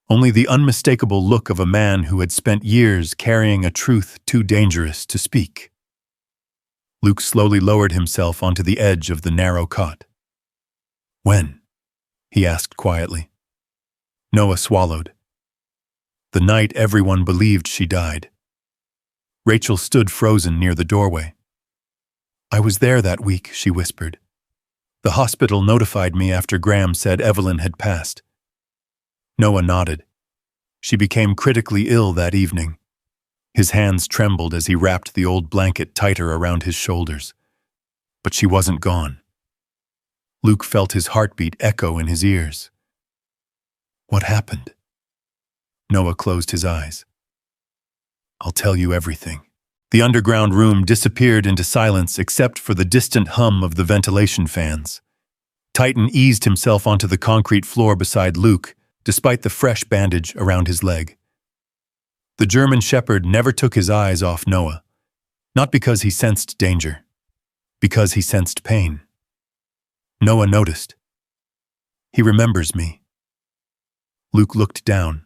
Speaker 1: Only the unmistakable look of a man who had spent years carrying a truth too dangerous to speak. Luke slowly lowered himself onto the edge of the narrow cot. "When?" he asked quietly. Noah swallowed. "The night everyone believed she died." Rachel stood frozen near the doorway. "I was there that week," she whispered. "The hospital notified me after Graham said Evelyn had passed." Noah nodded. "She became critically ill that evening." His hands trembled as he wrapped the old blanket tighter around his shoulders. But she wasn't gone. Luke felt his heartbeat echo in his ears. "What happened?" Noah closed his eyes. "I'll tell you everything." The underground room disappeared into silence except for the distant hum of the ventilation fans. Titan eased himself onto the concrete floor beside Luke, despite the fresh bandage around his leg. The German shepherd never took his eyes off Noah, not because he sensed danger, because he sensed pain. Noah noticed. "He remembers me." Luke looked down.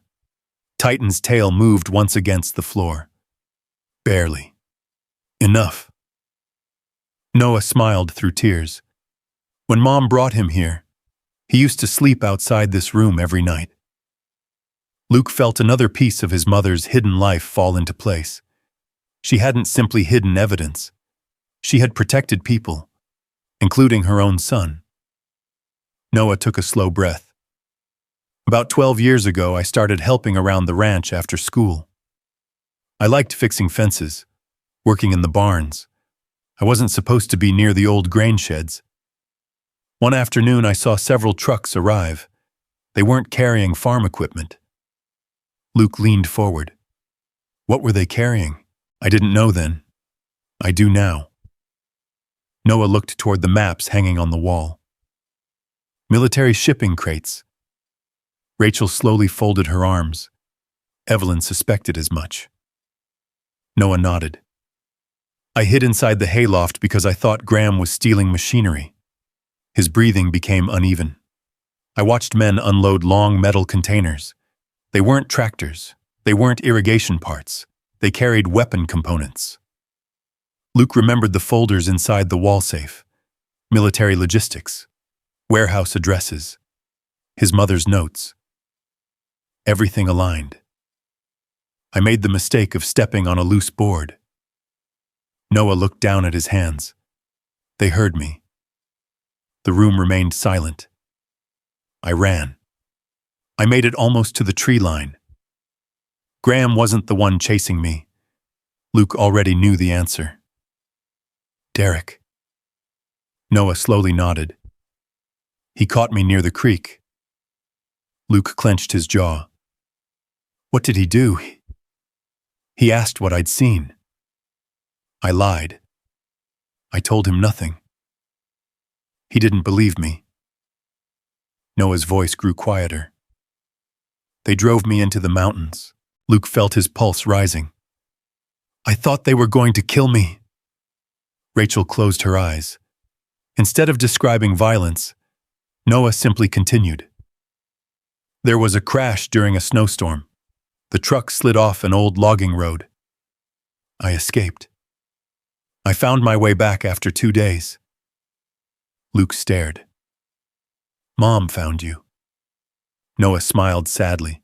Speaker 1: Titan's tail moved once against the floor. Barely. Enough. Noah smiled through tears. "When Mom brought him here, he used to sleep outside this room every night." Luke felt another piece of his mother's hidden life fall into place. She hadn't simply hidden evidence. She had protected people, including her own son. Noah took a slow breath. "About 12 years ago, I started helping around the ranch after school. I liked fixing fences, working in the barns. I wasn't supposed to be near the old grain sheds. One afternoon, I saw several trucks arrive. They weren't carrying farm equipment." Luke leaned forward. "What were they carrying?" "I didn't know then. I do now." Noah looked toward the maps hanging on the wall. "Military shipping crates." Rachel slowly folded her arms. Evelyn suspected as much. Noah nodded. "I hid inside the hayloft because I thought Graham was stealing machinery." His breathing became uneven. "I watched men unload long metal containers. They weren't tractors. They weren't irrigation parts. They carried weapon components." Luke remembered the folders inside the wall safe. Military logistics. Warehouse addresses. His mother's notes. Everything aligned. "I made the mistake of stepping on a loose board." Noah looked down at his hands. "They heard me." The room remained silent. "I ran. I made it almost to the tree line. Graham wasn't the one chasing me. Luke already knew the answer. Derek. Noah slowly nodded. He caught me near the creek. Luke clenched his jaw. What did he do? He asked what I'd seen. I lied. I told him nothing. He didn't believe me. Noah's voice grew quieter. They drove me into the mountains. Luke felt his pulse rising. I thought they were going to kill me. Rachel closed her eyes. Instead of describing violence, Noah simply continued. There was a crash during a snowstorm. The truck slid off an old logging road. I escaped. I found my way back after 2 days. Luke stared. Mom found you. Noah smiled sadly.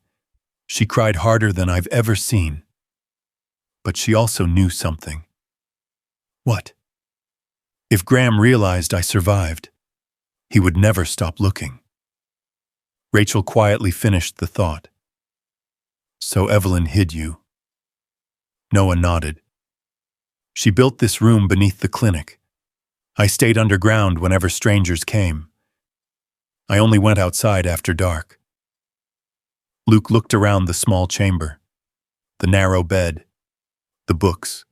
Speaker 1: She cried harder than I've ever seen. But she also knew something. What? If Graham realized I survived, he would never stop looking. Rachel quietly finished the thought. So Evelyn hid you. Noah nodded. She built this room beneath the clinic. I stayed underground whenever strangers came. I only went outside after dark. Luke looked around the small chamber, the narrow bed, the books,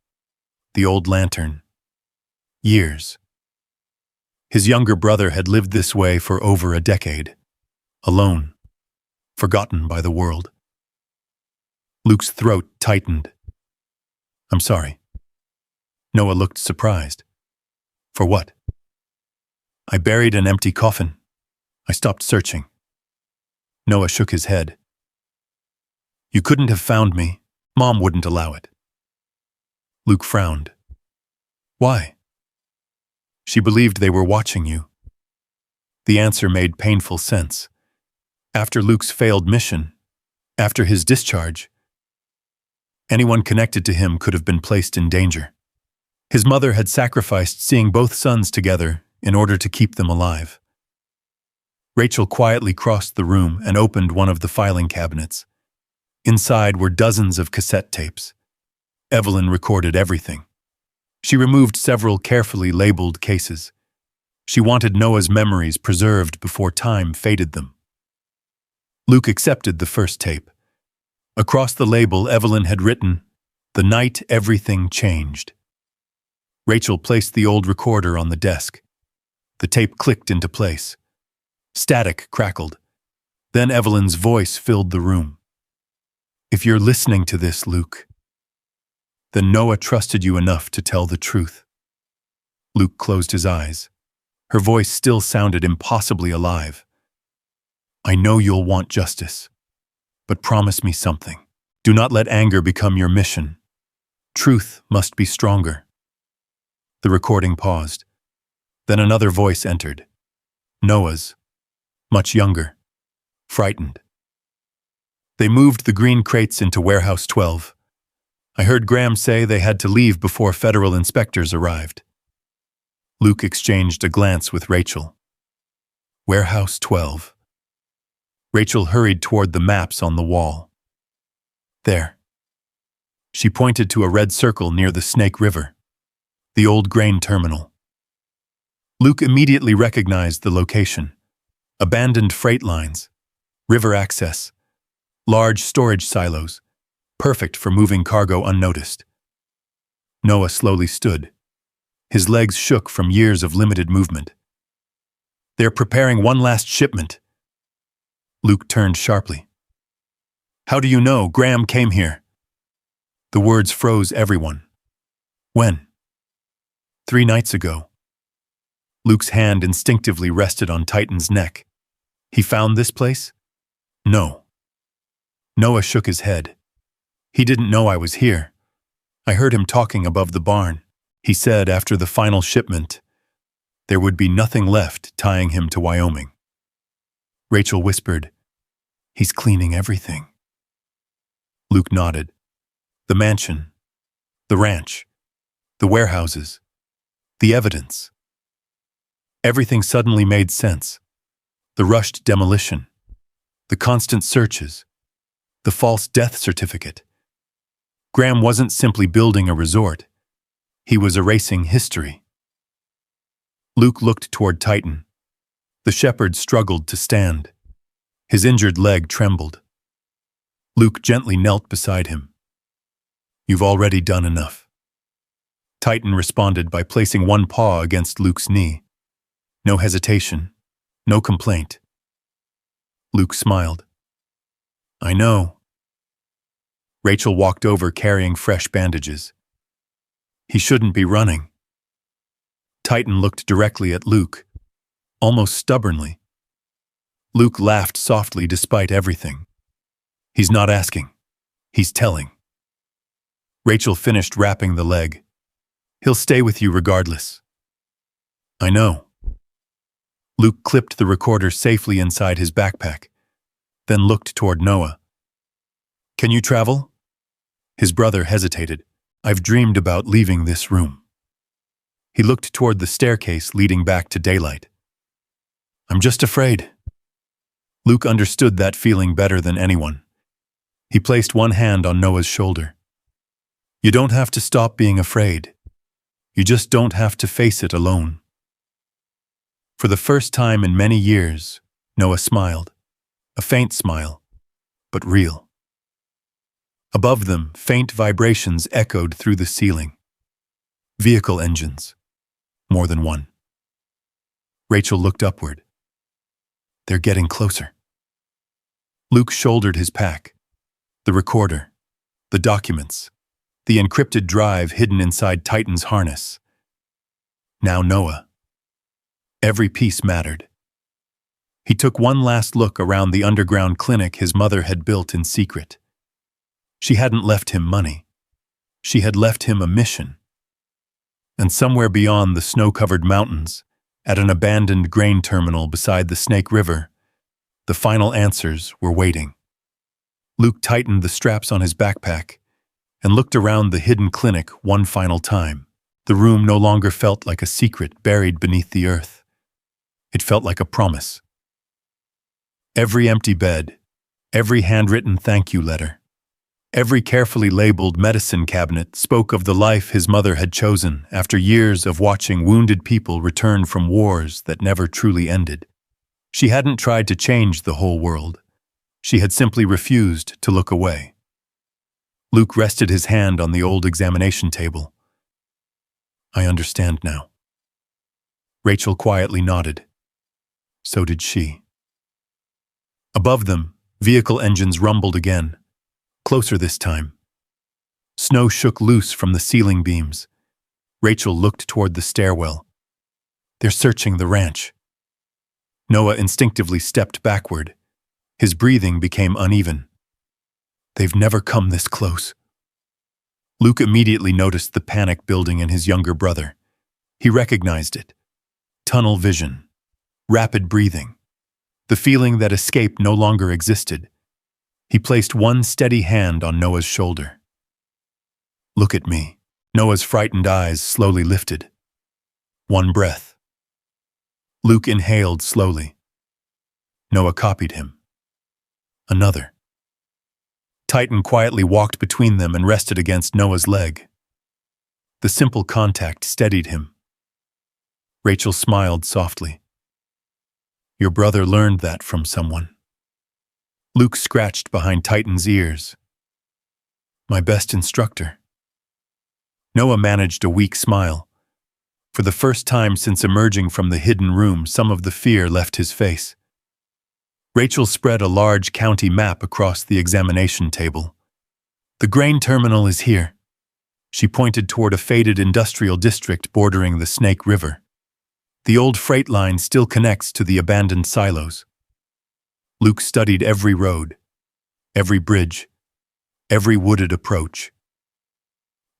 Speaker 1: the old lantern. Years. His younger brother had lived this way for over a decade, alone, forgotten by the world. Luke's throat tightened. I'm sorry. Noah looked surprised. For what? I buried an empty coffin. I stopped searching. Noah shook his head. You couldn't have found me. Mom wouldn't allow it. Luke frowned. Why? She believed they were watching you. The answer made painful sense. After Luke's failed mission, after his discharge, anyone connected to him could have been placed in danger. His mother had sacrificed seeing both sons together in order to keep them alive. Rachel quietly crossed the room and opened one of the filing cabinets. Inside were dozens of cassette tapes. Evelyn recorded everything. She removed several carefully labeled cases. She wanted Noah's memories preserved before time faded them. Luke accepted the first tape. Across the label, Evelyn had written, "The night everything changed." Rachel placed the old recorder on the desk. The tape clicked into place. Static crackled. Then Evelyn's voice filled the room. If you're listening to this, Luke, then Noah trusted you enough to tell the truth. Luke closed his eyes. Her voice still sounded impossibly alive. I know you'll want justice, but promise me something. Do not let anger become your mission. Truth must be stronger. The recording paused. Then another voice entered. Noah's, much younger, frightened. They moved the green crates into Warehouse 12. I heard Graham say they had to leave before federal inspectors arrived. Luke exchanged a glance with Rachel. Warehouse 12. Rachel hurried toward the maps on the wall. There. She pointed to a red circle near the Snake River, the old grain terminal. Luke immediately recognized the location. Abandoned freight lines, river access, large storage silos, perfect for moving cargo unnoticed. Noah slowly stood. His legs shook from years of limited movement. They're preparing one last shipment. Luke turned sharply. How do you know Graham came here? The words froze everyone. When? 3 nights ago. Luke's hand instinctively rested on Titan's neck. He found this place? No. Noah shook his head. He didn't know I was here. I heard him talking above the barn. He said after the final shipment, there would be nothing left tying him to Wyoming. Rachel whispered, He's cleaning everything. Luke nodded. The mansion, the ranch, the warehouses, the evidence. Everything suddenly made sense. The rushed demolition, the constant searches, the false death certificate. Graham wasn't simply building a resort. He was erasing history. Luke looked toward Titan. The shepherd struggled to stand. His injured leg trembled. Luke gently knelt beside him. "You've already done enough." Titan responded by placing one paw against Luke's knee. No hesitation, no complaint. Luke smiled. "I know." Rachel walked over carrying fresh bandages. "He shouldn't be running." Titan looked directly at Luke, almost stubbornly. Luke laughed softly despite everything. "He's not asking. He's telling." Rachel finished wrapping the leg. "He'll stay with you regardless." "I know." Luke clipped the recorder safely inside his backpack, then looked toward Noah. "Can you travel?" His brother hesitated. "I've dreamed about leaving this room." He looked toward the staircase leading back to daylight. "I'm just afraid." Luke understood that feeling better than anyone. He placed one hand on Noah's shoulder. "You don't have to stop being afraid. You just don't have to face it alone." For the first time in many years, Noah smiled. A faint smile, but real. Above them, faint vibrations echoed through the ceiling. Vehicle engines. More than one. Rachel looked upward. "They're getting closer." Luke shouldered his pack. The recorder, the documents, the encrypted drive hidden inside Titan's harness. Now Noah. Every piece mattered. He took one last look around the underground clinic his mother had built in secret. She hadn't left him money. She had left him a mission. And somewhere beyond the snow-covered mountains, at an abandoned grain terminal beside the Snake River, the final answers were waiting. Luke tightened the straps on his backpack and looked around the hidden clinic one final time. The room no longer felt like a secret buried beneath the earth. It felt like a promise. Every empty bed, every handwritten thank you letter, every carefully labeled medicine cabinet spoke of the life his mother had chosen after years of watching wounded people return from wars that never truly ended. She hadn't tried to change the whole world. She had simply refused to look away. Luke rested his hand on the old examination table. "I understand now." Rachel quietly nodded. So did she. Above them, vehicle engines rumbled again, closer this time. Snow shook loose from the ceiling beams. Rachel looked toward the stairwell. "They're searching the ranch." Noah instinctively stepped backward. His breathing became uneven. "They've never come this close." Luke immediately noticed the panic building in his younger brother. He recognized it. Tunnel vision. Rapid breathing. The feeling that escape no longer existed. He placed one steady hand on Noah's shoulder. "Look at me." Noah's frightened eyes slowly lifted. One breath. Luke inhaled slowly. Noah copied him. Another. Titan quietly walked between them and rested against Noah's leg. The simple contact steadied him. Rachel smiled softly. "Your brother learned that from someone." Luke scratched behind Titan's ears. "My best instructor." Noah managed a weak smile. For the first time since emerging from the hidden room, some of the fear left his face. Rachel spread a large county map across the examination table. "The grain terminal is here." She pointed toward a faded industrial district bordering the Snake River. The old freight line still connects to the abandoned silos. Luke studied every road, every bridge, every wooded approach.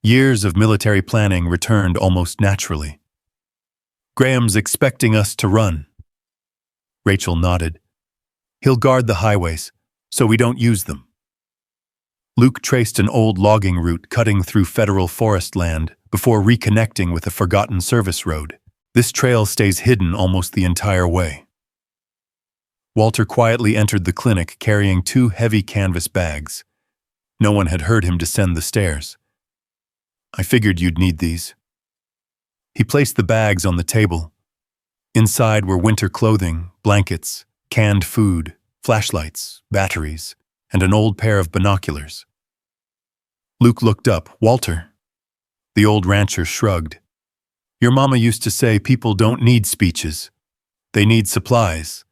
Speaker 1: Years of military planning returned almost naturally. "Graham's expecting us to run." Rachel nodded. "He'll guard the highways, so we don't use them." Luke traced an old logging route cutting through federal forest land before reconnecting with a forgotten service road. This trail stays hidden almost the entire way. Walter quietly entered the clinic carrying 2 heavy canvas bags. No one had heard him descend the stairs. "I figured you'd need these." He placed the bags on the table. Inside were winter clothing, blankets, canned food, flashlights, batteries, and an old pair of binoculars. Luke looked up. "Walter." The old rancher shrugged. "Your mama used to say people don't need speeches. They need supplies."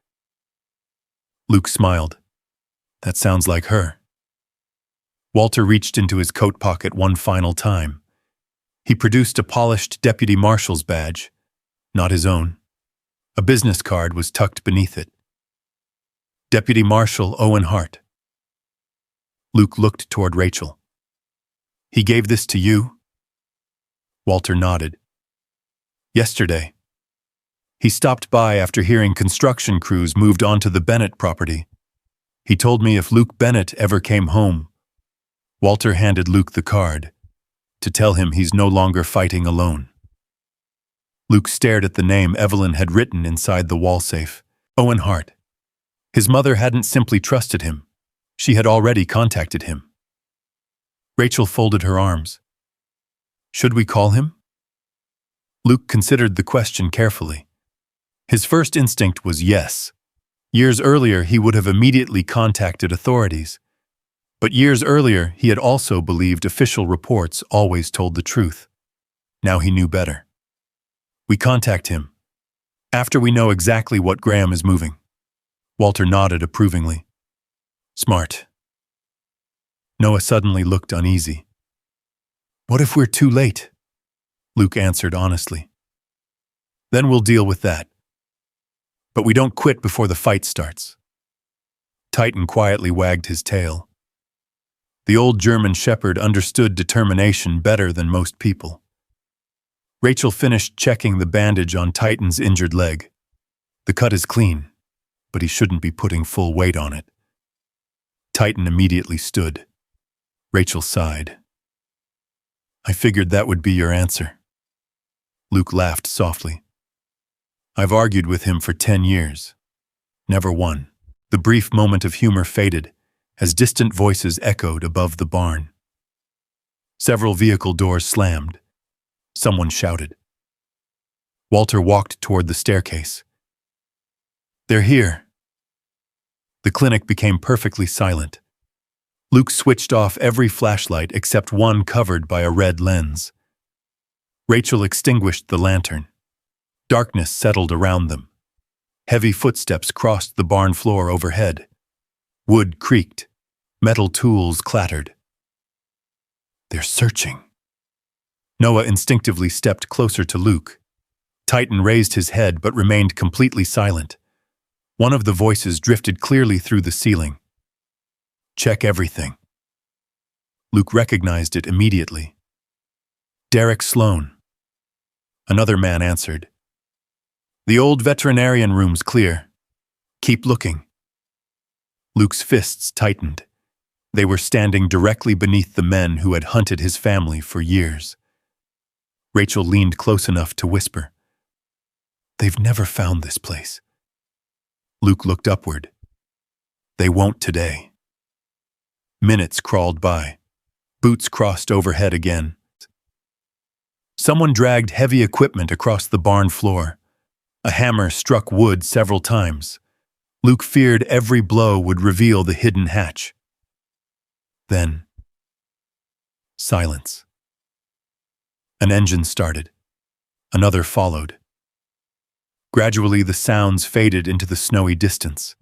Speaker 1: Luke smiled. "That sounds like her." Walter reached into his coat pocket one final time. He produced a polished deputy marshal's badge, not his own. A business card was tucked beneath it. "Deputy Marshal Owen Hart." Luke looked toward Rachel. "He gave this to you?" Walter nodded. "Yesterday. He stopped by after hearing construction crews moved onto the Bennett property. He told me if Luke Bennett ever came home." Walter handed Luke the card, to tell him he's no longer fighting alone. Luke stared at the name Evelyn had written inside the wall safe. Owen Hart. His mother hadn't simply trusted him. She had already contacted him. Rachel folded her arms. "Should we call him?" Luke considered the question carefully. His first instinct was yes. Years earlier, he would have immediately contacted authorities. But years earlier, he had also believed official reports always told the truth. Now he knew better. "We contact him after we know exactly what Graham is moving." Walter nodded approvingly. "Smart." Noah suddenly looked uneasy. "What if we're too late?" Luke answered honestly. "Then we'll deal with that. But we don't quit before the fight starts." Titan quietly wagged his tail. The old German shepherd understood determination better than most people. Rachel finished checking the bandage on Titan's injured leg. "The cut is clean, but he shouldn't be putting full weight on it." Titan immediately stood. Rachel sighed. "I figured that would be your answer." Luke laughed softly. "I've argued with him for 10 years. Never won." The brief moment of humor faded as distant voices echoed above the barn. Several vehicle doors slammed. Someone shouted. Walter walked toward the staircase. "They're here." The clinic became perfectly silent. Luke switched off every flashlight except one covered by a red lens. Rachel extinguished the lantern. Darkness settled around them. Heavy footsteps crossed the barn floor overhead. Wood creaked. Metal tools clattered. "They're searching." Noah instinctively stepped closer to Luke. Titan raised his head but remained completely silent. One of the voices drifted clearly through the ceiling. "Check everything." Luke recognized it immediately. "Derek Sloan." Another man answered. "The old veterinarian room's clear. Keep looking." Luke's fists tightened. They were standing directly beneath the men who had hunted his family for years. Rachel leaned close enough to whisper, "They've never found this place." Luke looked upward. "They won't today." Minutes crawled by. Boots crossed overhead again. Someone dragged heavy equipment across the barn floor. A hammer struck wood several times. Luke feared every blow would reveal the hidden hatch. Then, silence. An engine started. Another followed. Gradually, the sounds faded into the snowy distance.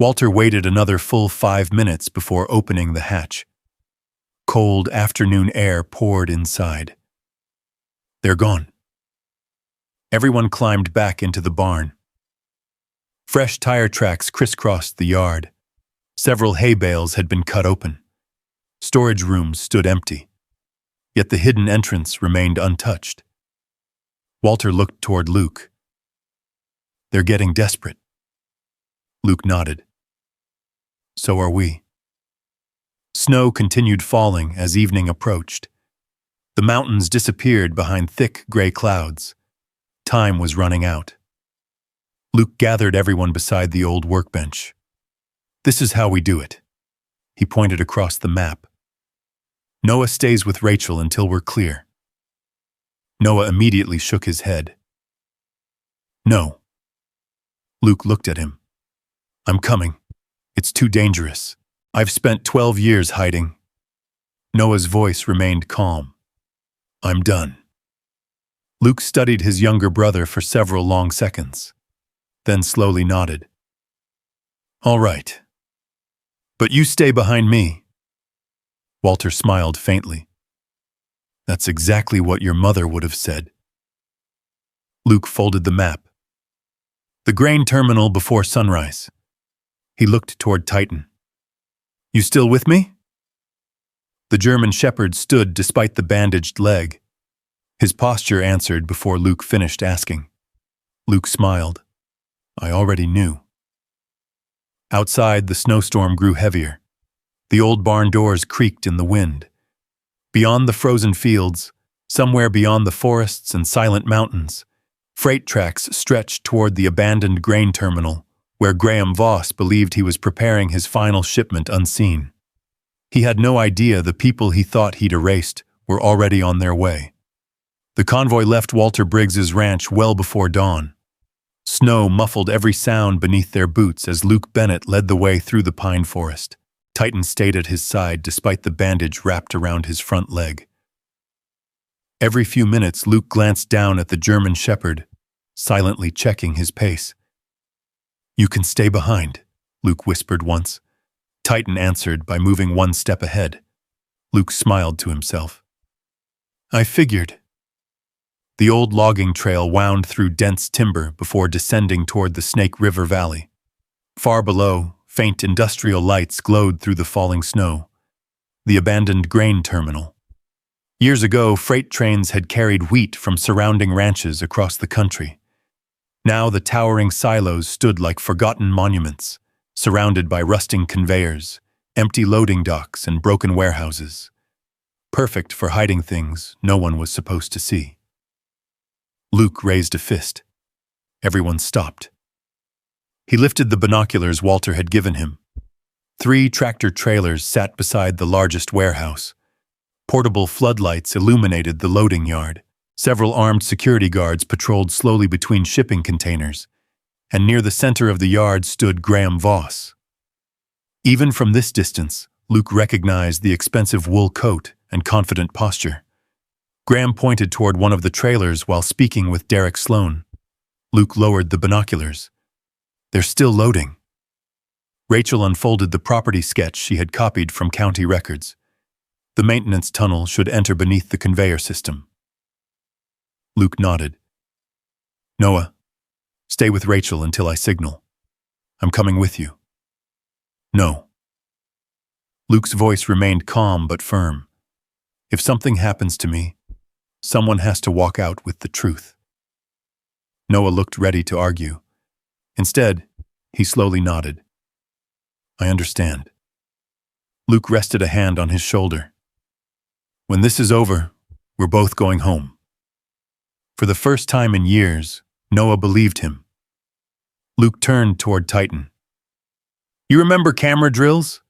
Speaker 1: Walter waited another full 5 minutes before opening the hatch. Cold afternoon air poured inside. "They're gone." Everyone climbed back into the barn. Fresh tire tracks crisscrossed the yard. Several hay bales had been cut open. Storage rooms stood empty. Yet the hidden entrance remained untouched. Walter looked toward Luke. "They're getting desperate." Luke nodded. "So are we." Snow continued falling as evening approached. The mountains disappeared behind thick gray clouds. Time was running out. Luke gathered everyone beside the old workbench. "This is how we do it. He pointed across the map. Noah stays with Rachel until we're clear. Noah immediately shook his head. No. Luke looked at him. I'm coming. It's too dangerous. I've spent 12 years hiding. Noah's voice remained calm. I'm done. Luke studied his younger brother for several long seconds, then slowly nodded. All right. But you stay behind me. Walter smiled faintly. That's exactly what your mother would have said. Luke folded the map. The grain terminal before sunrise. He looked toward Titan. You still with me? The German shepherd stood despite the bandaged leg. His posture answered before Luke finished asking. Luke smiled. I already knew. Outside, the snowstorm grew heavier. The old barn doors creaked in the wind. Beyond the frozen fields, somewhere beyond the forests and silent mountains, freight tracks stretched toward the abandoned grain terminal, where Graham Voss believed he was preparing his final shipment unseen. He had no idea the people he thought he'd erased were already on their way. The convoy left Walter Briggs's ranch well before dawn. Snow muffled every sound beneath their boots as Luke Bennett led the way through the pine forest. Titan stayed at his side despite the bandage wrapped around his front leg. Every few minutes, Luke glanced down at the German shepherd, silently checking his pace. You can stay behind, Luke whispered once. Titan answered by moving one step ahead. Luke smiled to himself. I figured. The old logging trail wound through dense timber before descending toward the Snake River Valley. Far below, faint industrial lights glowed through the falling snow. The abandoned grain terminal. Years ago, freight trains had carried wheat from surrounding ranches across the country. Now the towering silos stood like forgotten monuments, surrounded by rusting conveyors, empty loading docks, and broken warehouses. Perfect for hiding things no one was supposed to see. Luke raised a fist. Everyone stopped. He lifted the binoculars Walter had given him. 3 tractor trailers sat beside the largest warehouse. Portable floodlights illuminated the loading yard. Several armed security guards patrolled slowly between shipping containers, and near the center of the yard stood Graham Voss. Even from this distance, Luke recognized the expensive wool coat and confident posture. Graham pointed toward one of the trailers while speaking with Derek Sloan. Luke lowered the binoculars. They're still loading. Rachel unfolded the property sketch she had copied from county records. The maintenance tunnel should enter beneath the conveyor system. Luke nodded. Noah, stay with Rachel until I signal. I'm coming with you. No. Luke's voice remained calm but firm. If something happens to me, someone has to walk out with the truth. Noah looked ready to argue. Instead, he slowly nodded. I understand. Luke rested a hand on his shoulder. When this is over, we're both going home. For the first time in years, Noah believed him. Luke turned toward Titan. You remember camera drills?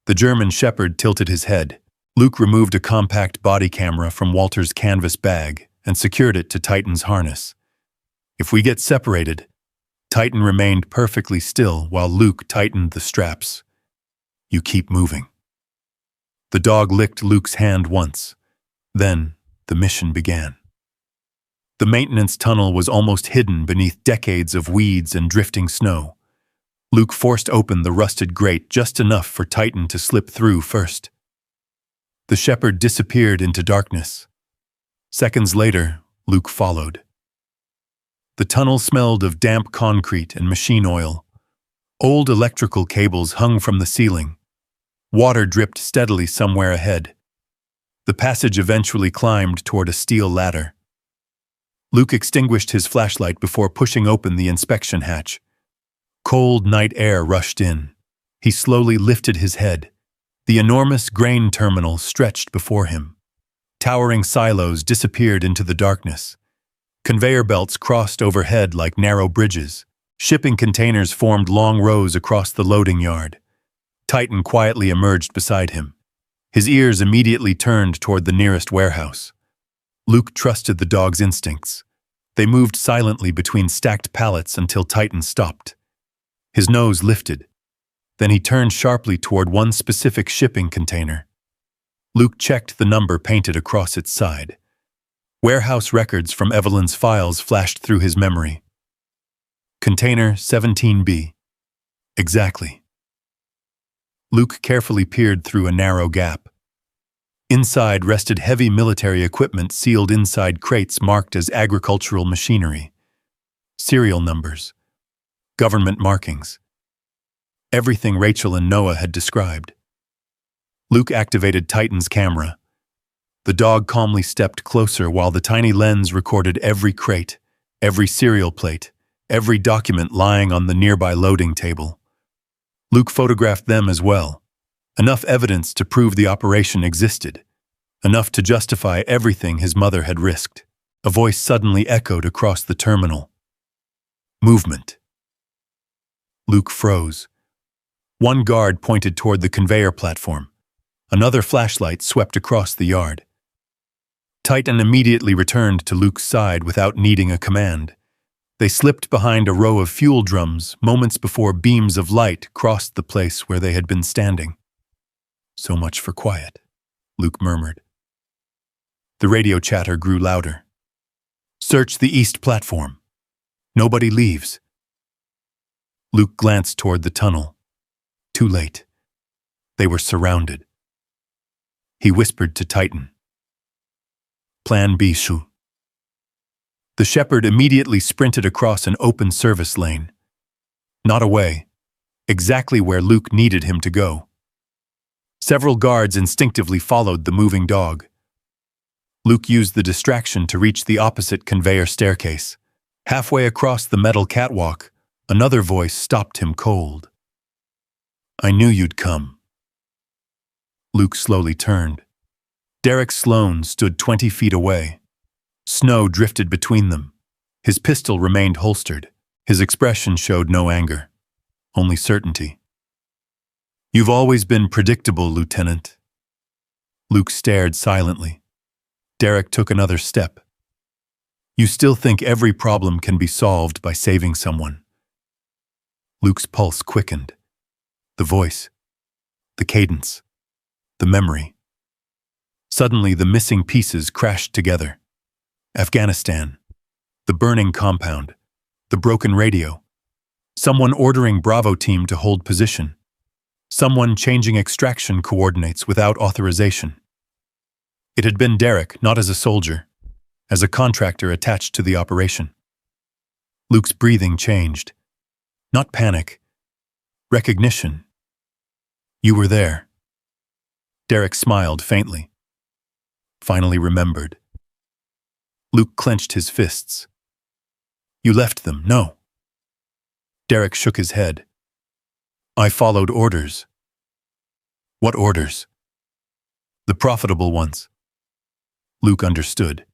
Speaker 1: The German shepherd tilted his head. Luke removed a compact body camera from Walter's canvas bag and secured it to Titan's harness. If we get separated, Titan remained perfectly still while Luke tightened the straps. You keep moving. The dog licked Luke's hand once. Then the mission began. The maintenance tunnel was almost hidden beneath decades of weeds and drifting snow. Luke forced open the rusted grate just enough for Titan to slip through first. The shepherd disappeared into darkness. Seconds later, Luke followed. The tunnel smelled of damp concrete and machine oil. Old electrical cables hung from the ceiling. Water dripped steadily somewhere ahead. The passage eventually climbed toward a steel ladder. Luke extinguished his flashlight before pushing open the inspection hatch. Cold night air rushed in. He slowly lifted his head. The enormous grain terminal stretched before him. Towering silos disappeared into the darkness. Conveyor belts crossed overhead like narrow bridges. Shipping containers formed long rows across the loading yard. Titan quietly emerged beside him. His ears immediately turned toward the nearest warehouse. Luke trusted the dog's instincts. They moved silently between stacked pallets until Titan stopped. His nose lifted. Then he turned sharply toward one specific shipping container. Luke checked the number painted across its side. Warehouse records from Evelyn's files flashed through his memory. Container 17B. Exactly. Luke carefully peered through a narrow gap. Inside rested heavy military equipment sealed inside crates marked as agricultural machinery. Serial numbers. Government markings. Everything Rachel and Noah had described. Luke activated Titan's camera. The dog calmly stepped closer while the tiny lens recorded every crate, every serial plate, every document lying on the nearby loading table. Luke photographed them as well. Enough evidence to prove the operation existed. Enough to justify everything his mother had risked. A voice suddenly echoed across the terminal. Movement. Luke froze. One guard pointed toward the conveyor platform. Another flashlight swept across the yard. Titan immediately returned to Luke's side without needing a command. They slipped behind a row of fuel drums moments before beams of light crossed the place where they had been standing. So much for quiet, Luke murmured. The radio chatter grew louder. Search the east platform. Nobody leaves. Luke glanced toward the tunnel. Too late. They were surrounded. He whispered to Titan. Plan B, Shu. The shepherd immediately sprinted across an open service lane. Not away, exactly where Luke needed him to go. Several guards instinctively followed the moving dog. Luke used the distraction to reach the opposite conveyor staircase. Halfway across the metal catwalk, another voice stopped him cold. I knew you'd come. Luke slowly turned. Derek Sloan stood 20 feet away. Snow drifted between them. His pistol remained holstered. His expression showed no anger, only certainty. You've always been predictable, Lieutenant. Luke stared silently. Derek took another step. You still think every problem can be solved by saving someone. Luke's pulse quickened. The voice, the cadence, the memory. Suddenly, the missing pieces crashed together. Afghanistan, the burning compound, the broken radio, someone ordering Bravo team to hold position, someone changing extraction coordinates without authorization. It had been Derek, not as a soldier, as a contractor attached to the operation. Luke's breathing changed. Not panic, recognition. You were there. Derek smiled faintly. Finally remembered. Luke clenched his fists. You left them, no. Derek shook his head. I followed orders. What orders? The profitable ones. Luke understood.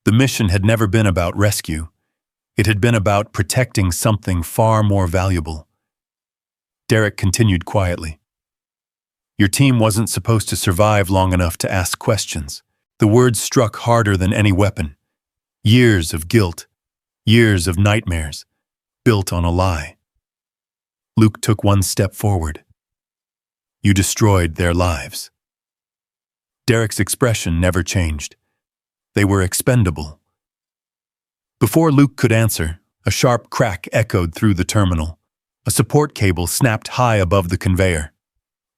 Speaker 1: The mission had never been about rescue. It had been about protecting something far more valuable. Derek continued quietly. Your team wasn't supposed to survive long enough to ask questions. The words struck harder than any weapon. Years of guilt, years of nightmares, built on a lie. Luke took one step forward. You destroyed their lives. Derek's expression never changed. They were expendable. Before Luke could answer, a sharp crack echoed through the terminal. A support cable snapped high above the conveyor.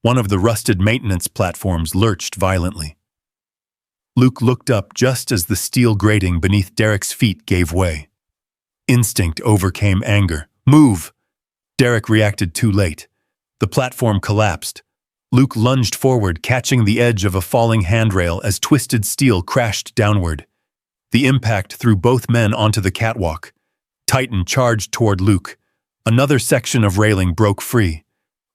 Speaker 1: One of the rusted maintenance platforms lurched violently. Luke looked up just as the steel grating beneath Derek's feet gave way. Instinct overcame anger. Move! Derek reacted too late. The platform collapsed. Luke lunged forward, catching the edge of a falling handrail as twisted steel crashed downward. The impact threw both men onto the catwalk. Titan charged toward Luke. Another section of railing broke free.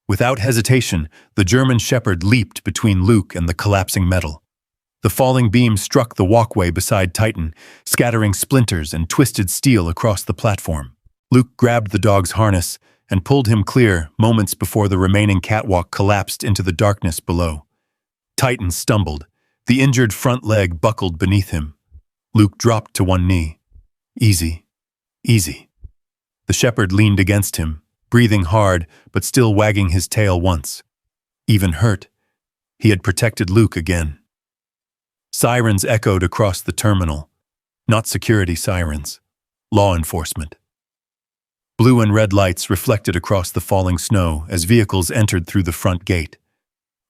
Speaker 1: Without hesitation, the German shepherd leaped between Luke and the collapsing metal. The falling beam struck the walkway beside Titan, scattering splinters and twisted steel across the platform. Luke grabbed the dog's harness and pulled him clear moments before the remaining catwalk collapsed into the darkness below. Titan stumbled. The injured front leg buckled beneath him. Luke dropped to one knee. Easy. Easy. The shepherd leaned against him, breathing hard but still wagging his tail once. Even hurt, he had protected Luke again. Sirens echoed across the terminal. Not security sirens. Law enforcement. Blue and red lights reflected across the falling snow as vehicles entered through the front gate.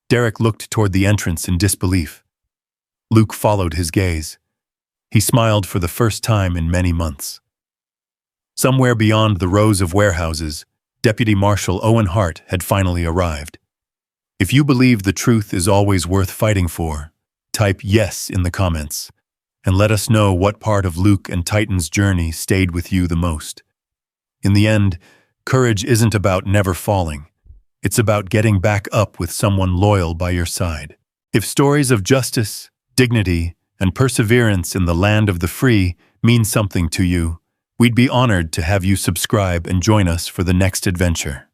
Speaker 1: Derek looked toward the entrance in disbelief. Luke followed his gaze. He smiled for the first time in many months. Somewhere beyond the rows of warehouses, Deputy Marshal Owen Hart had finally arrived. If you believe the truth is always worth fighting for, type yes in the comments, and let us know what part of Luke and Titan's journey stayed with you the most. In the end, courage isn't about never falling. It's about getting back up with someone loyal by your side. If stories of justice, dignity, and perseverance in the land of the free mean something to you, we'd be honored to have you subscribe and join us for the next adventure.